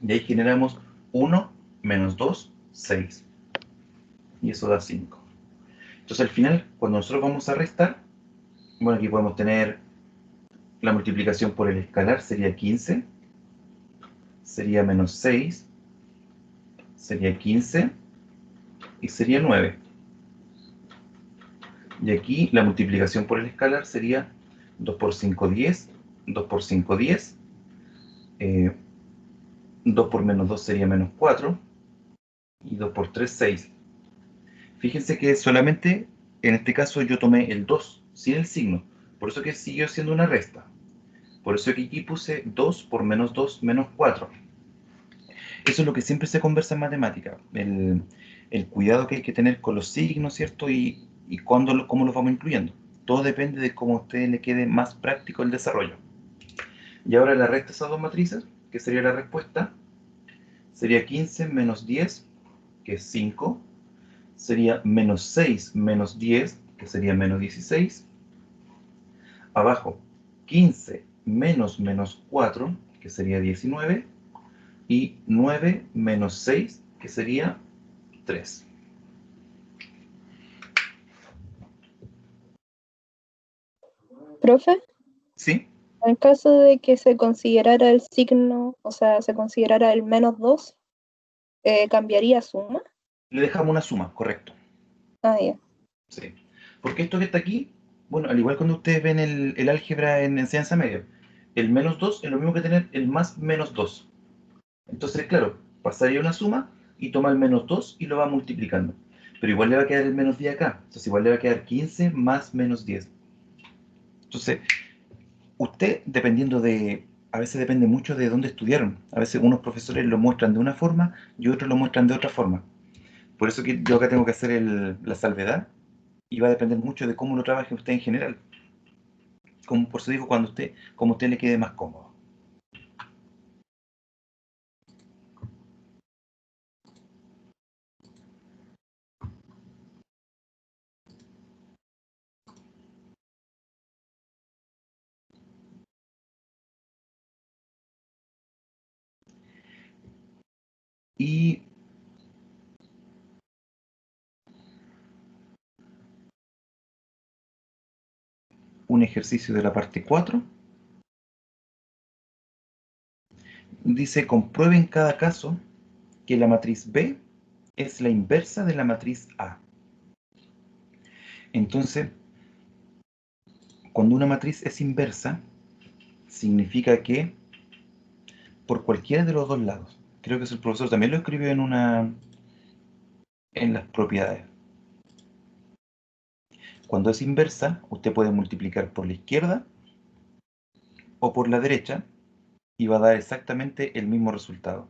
Y ahí generamos 1 menos 2, 6. Y eso da 5. Entonces al final, cuando nosotros vamos a restar, bueno, aquí podemos tener la multiplicación por el escalar, sería 15, sería menos 6, sería 15 y sería 9. Y aquí la multiplicación por el escalar sería 2 por 5, 10, 2 por 5, 10, 2 por menos 2 sería menos 4, y 2 por 3, 6. Fíjense que solamente en este caso yo tomé el 2, sin el signo, por eso que siguió siendo una resta. Por eso que aquí puse 2 por menos 2 menos 4. Eso es lo que siempre se conversa en matemática, el cuidado que hay que tener con los signos, ¿cierto? Y cómo los vamos incluyendo. Todo depende de cómo a usted le quede más práctico el desarrollo. Y ahora la resta de esas dos matrices, que sería la respuesta, sería 15 menos 10, que es 5, sería menos 6 menos 10, que sería menos 16, abajo 15 menos menos 4, que sería 19, y 9 menos 6, que sería 3. Profe, ¿Sí? en caso de que se considerara el signo, o sea, se considerara el menos 2, ¿cambiaría suma? Le dejamos una suma, correcto. Ah, ya. Sí. Porque esto que está aquí, bueno, al igual cuando ustedes ven el álgebra en enseñanza media, el menos 2 es lo mismo que tener el más menos 2. Entonces, claro, pasaría una suma y toma el menos 2 y lo va multiplicando. Pero igual le va a quedar el menos 10 acá. Entonces igual le va a quedar 15 más menos 10. Entonces, usted, dependiendo de... A veces depende mucho de dónde estudiaron. A veces unos profesores lo muestran de una forma y otros lo muestran de otra forma. Por eso que yo acá tengo que hacer la salvedad y va a depender mucho de cómo lo trabaje usted en general. Como por eso digo, como usted le quede más cómodo. Y un ejercicio de la parte 4 dice: compruebe en cada caso que la matriz B es la inversa de la matriz A. Entonces, cuando una matriz es inversa, significa que por cualquiera de los dos lados. Creo que el profesor también lo escribió en las propiedades. Cuando es inversa, usted puede multiplicar por la izquierda o por la derecha y va a dar exactamente el mismo resultado.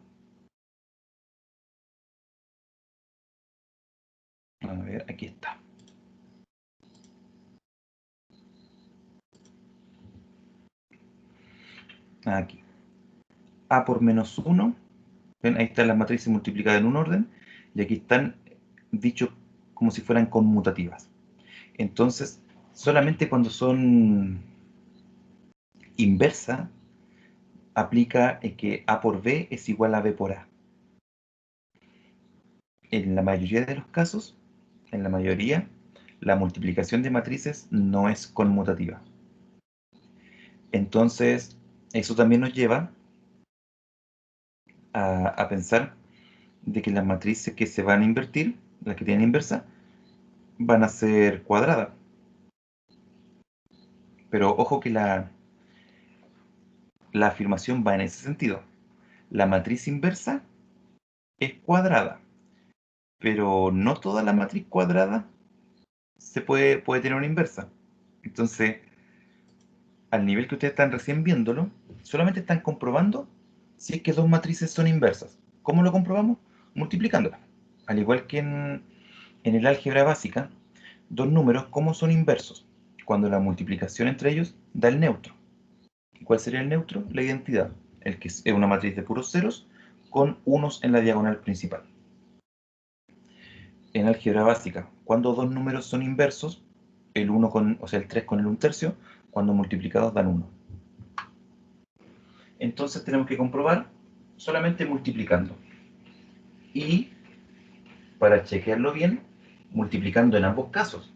A ver, aquí está. Aquí. A por menos 1. ¿Ven? Ahí están las matrices multiplicadas en un orden. Y aquí están dichos como si fueran conmutativas. Entonces, solamente cuando son inversas, aplica que A por B es igual a B por A. En la mayoría de los casos, en la mayoría, la multiplicación de matrices no es conmutativa. Entonces, eso también nos lleva a pensar de que las matrices que se van a invertir, las que tienen inversa, van a ser cuadradas. Pero ojo que la afirmación va en ese sentido. La matriz inversa es cuadrada, pero no toda la matriz cuadrada se puede tener una inversa. Entonces, al nivel que ustedes están recién viéndolo, solamente están comprobando si es que dos matrices son inversas. ¿Cómo lo comprobamos? Multiplicándolas. Al igual que en el álgebra básica, dos números, ¿cómo son inversos? Cuando la multiplicación entre ellos da el neutro. ¿Y cuál sería el neutro? La identidad, el que es una matriz de puros ceros con unos en la diagonal principal. En álgebra básica, cuando dos números son inversos, el 1 o sea, el 3 con el 1/3, cuando multiplicados dan 1. Entonces tenemos que comprobar solamente multiplicando. Y para chequearlo bien, multiplicando en ambos casos.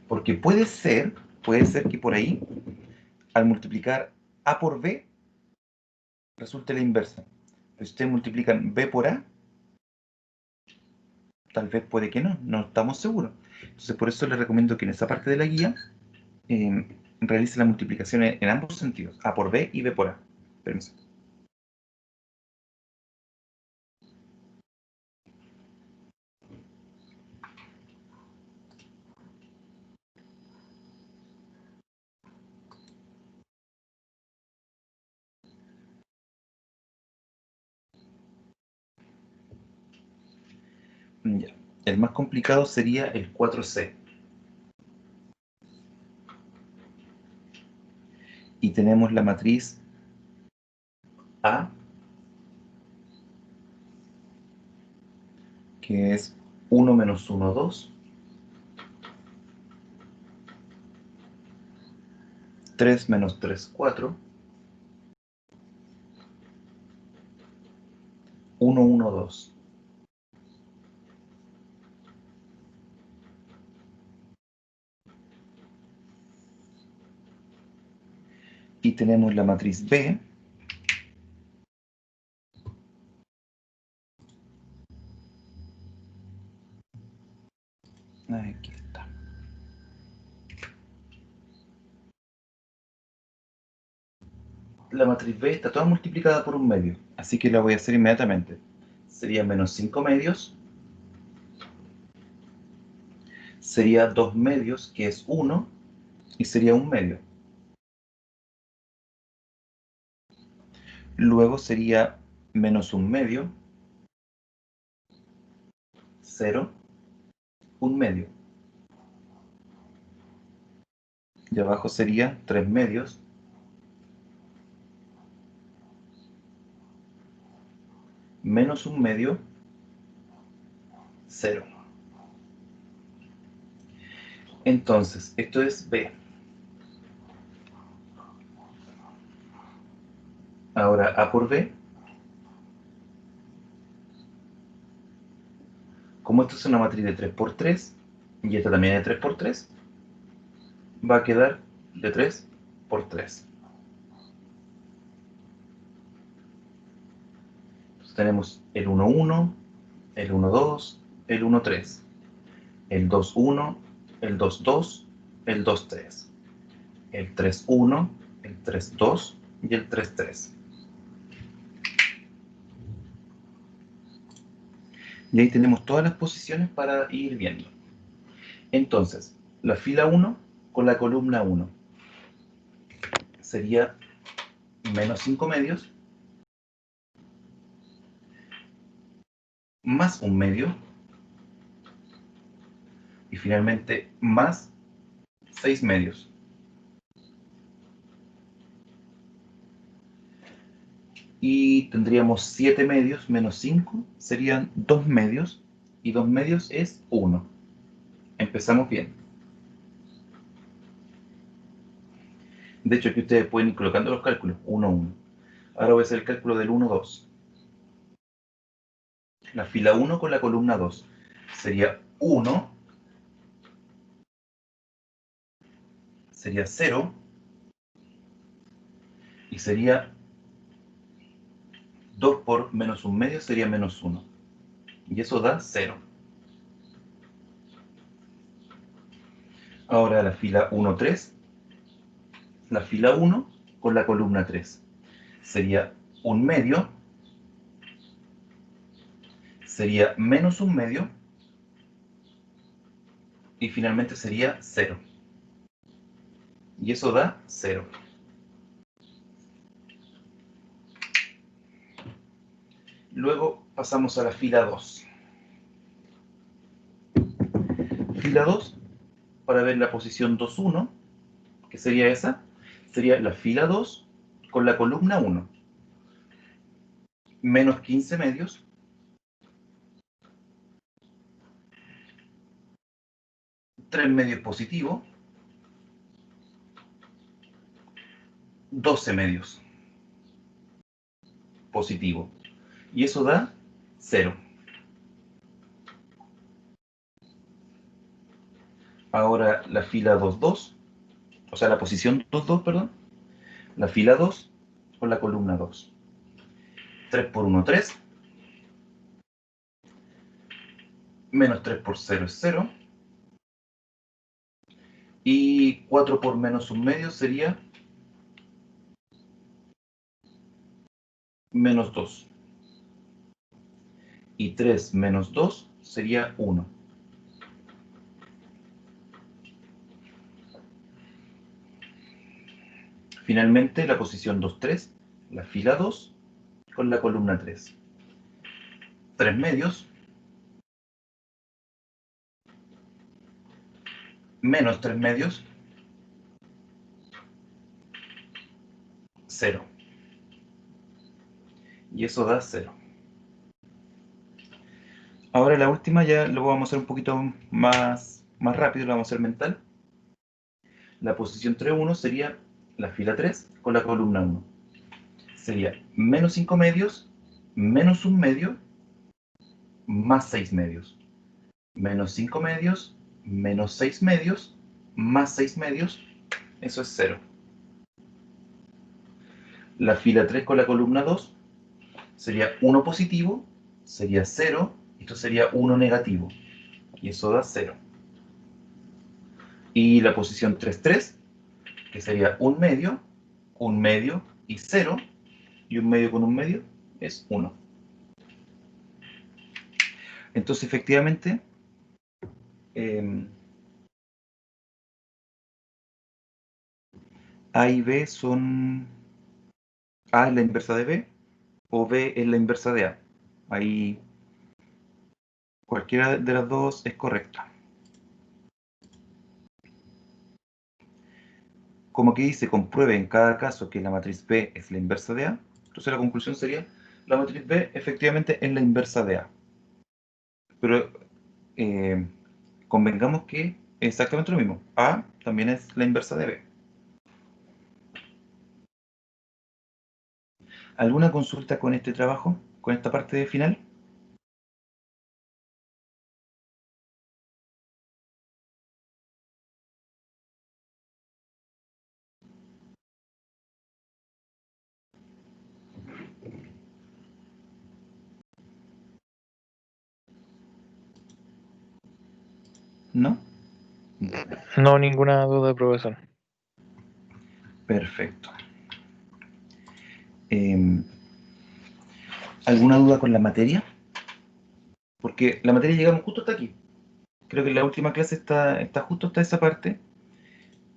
Porque puede ser que por ahí, al multiplicar A por B, resulte la inversa. Pero si ustedes multiplican B por A, tal vez puede que no estamos seguros. Entonces por eso les recomiendo que en esa parte de la guía realice la multiplicación en ambos sentidos, A por B y B por A. Permiso. Ya. El más complicado sería el 4C. Y tenemos la matriz A, que es 1 menos 1, 2. 3 menos 3, 4. 1, 1, 2. Y tenemos la matriz B, aquí está. La matriz B está toda multiplicada por un medio, así que la voy a hacer inmediatamente. Sería menos 5 medios. Sería 2 medios, que es 1, y sería 1 medio. Luego sería menos 1 medio, 0, 1 medio. Y abajo sería 3 medios, menos 1 medio, 0. Entonces, esto es B. Ahora A por B. Como esto es una matriz de 3 por 3, y esta también es de 3 por 3, va a quedar de 3 por 3. Entonces tenemos el 1, 1, el 1, 2, el 1, 3, el 2, 1, el 2, 2, el 2, 3, el 3, 1, el 3, 2 y el 3, 3. Y ahí tenemos todas las posiciones para ir viendo. Entonces, la fila 1 con la columna 1 sería menos 5 medios más 1 medio y finalmente más 6 medios. Y tendríamos 7 medios menos 5 serían 2 medios y 2 medios es 1. Empezamos bien. De hecho, aquí ustedes pueden ir colocando los cálculos 1, 1. Ahora voy a hacer el cálculo del 1, 2. La fila 1 con la columna 2 sería 1, sería 0 y sería 2 por menos 1 medio sería menos 1. Y eso da 0. Ahora la fila 1, 3. La fila 1 con la columna 3 sería 1 medio, sería menos 1 medio y finalmente sería 0. Y eso da 0. Luego pasamos a la fila 2. Fila 2, para ver la posición 2, 1, que sería esa, sería la fila 2 con la columna 1. Menos 15 medios, 3 medios positivos, 12 medios. Positivo. Y eso da 0. Ahora la fila 2,2, o sea, la posición 2,2, perdón, la fila 2 con la columna 2. 3 por 1, 3. Menos 3 por 0 es 0. Y 4 por menos 1 medio sería menos 2. Y 3 menos 2 sería 1. Finalmente, la posición 2, 3, la fila 2 con la columna 3. 3 medios menos 3 medios, 0. Y eso da 0. Ahora la última ya lo vamos a hacer un poquito más rápido, lo vamos a hacer mental. La posición 3, 1 sería la fila 3 con la columna 1. Sería menos 5 medios, menos 1 medio, más 6 medios. Menos 5 medios, menos 6 medios, más 6 medios, eso es 0. La fila 3 con la columna 2 sería 1 positivo, sería 0, esto sería 1 negativo, y eso da 0. Y la posición 3, 3, que sería 1 medio y 0, y 1 medio con 1 medio es 1. Entonces, efectivamente, A y B son... A es la inversa de B, o B es la inversa de A. Ahí cualquiera de las dos es correcta. Como aquí dice, compruebe en cada caso que la matriz B es la inversa de A, entonces la conclusión sería, la matriz B efectivamente es la inversa de A. Pero convengamos que es exactamente lo mismo. A también es la inversa de B. ¿Alguna consulta con este trabajo? ¿Con esta parte final? ¿No? No, ninguna duda, profesor. Perfecto. ¿Alguna duda con la materia? Porque la materia llegamos justo hasta aquí. Creo que en la última clase está justo hasta esa parte.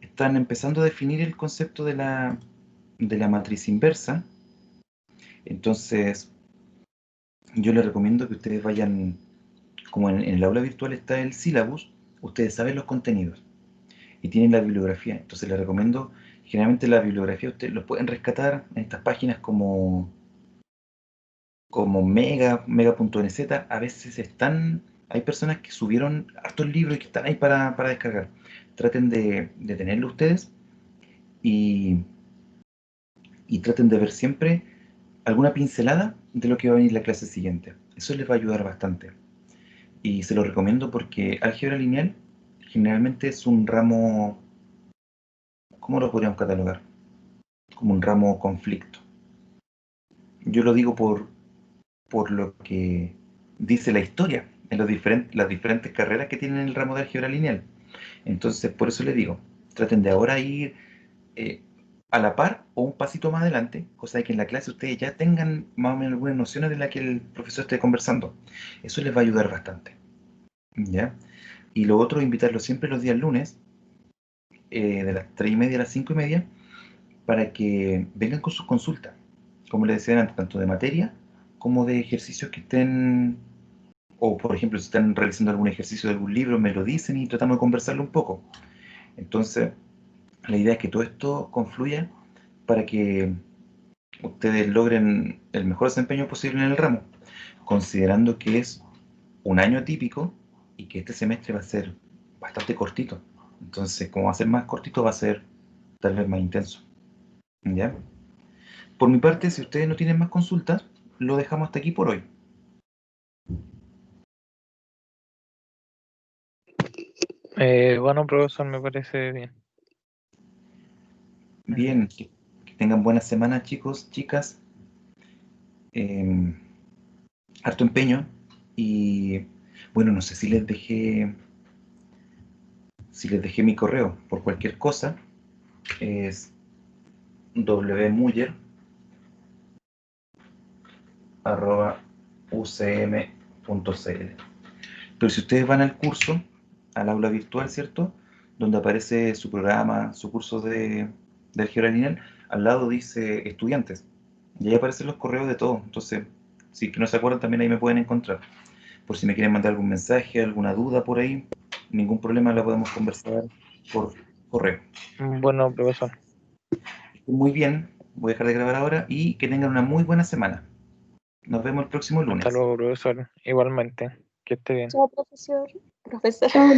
Están empezando a definir el concepto de la matriz inversa. Entonces, yo les recomiendo que ustedes vayan, como en el aula virtual está el sílabus, ustedes saben los contenidos y tienen la bibliografía. Entonces les recomiendo, generalmente la bibliografía ustedes lo pueden rescatar en estas páginas como mega.nz. A veces hay personas que subieron hartos libros y que están ahí para descargar. Traten de tenerlo ustedes y traten de ver siempre alguna pincelada de lo que va a venir la clase siguiente. Eso les va a ayudar bastante. Y se lo recomiendo porque álgebra lineal generalmente es un ramo, ¿cómo lo podríamos catalogar? Como un ramo conflicto. Yo lo digo por lo que dice la historia en las diferentes carreras que tienen el ramo de álgebra lineal. Entonces, por eso les digo, traten de ahora ir a la par o un pasito más adelante, cosa de que en la clase ustedes ya tengan más o menos algunas nociones de la que el profesor esté conversando. Eso les va a ayudar bastante. ¿Ya? Y lo otro, invitarlos siempre los días lunes, de las 3:30 a las 5:30, para que vengan con sus consultas, como les decía antes, tanto de materia como de ejercicios que estén, o por ejemplo, si están realizando algún ejercicio de algún libro, me lo dicen y tratamos de conversarlo un poco. Entonces, la idea es que todo esto confluya para que ustedes logren el mejor desempeño posible en el ramo, considerando que es un año típico y que este semestre va a ser bastante cortito. Entonces, como va a ser más cortito, va a ser tal vez más intenso. ¿Ya? Por mi parte, si ustedes no tienen más consultas, lo dejamos hasta aquí por hoy. Bueno, profesor, me parece bien. Bien, que tengan buenas semanas, chicos, chicas. Harto empeño. Y bueno, no sé si les dejé mi correo por cualquier cosa. Es wmuller@ucm.cl. Pero si ustedes van al curso, al aula virtual, ¿cierto? Donde aparece su programa, su curso de álgebra lineal, al lado dice estudiantes. Y ahí aparecen los correos de todos. Entonces, si que no se acuerdan, también ahí me pueden encontrar. Por si me quieren mandar algún mensaje, alguna duda por ahí, ningún problema, la podemos conversar por correo. Bueno, profesor. Muy bien, voy a dejar de grabar ahora y que tengan una muy buena semana. Nos vemos el próximo lunes. Hasta luego, profesor. Igualmente. Que esté bien. Chao, profesor. Profesor. Chao,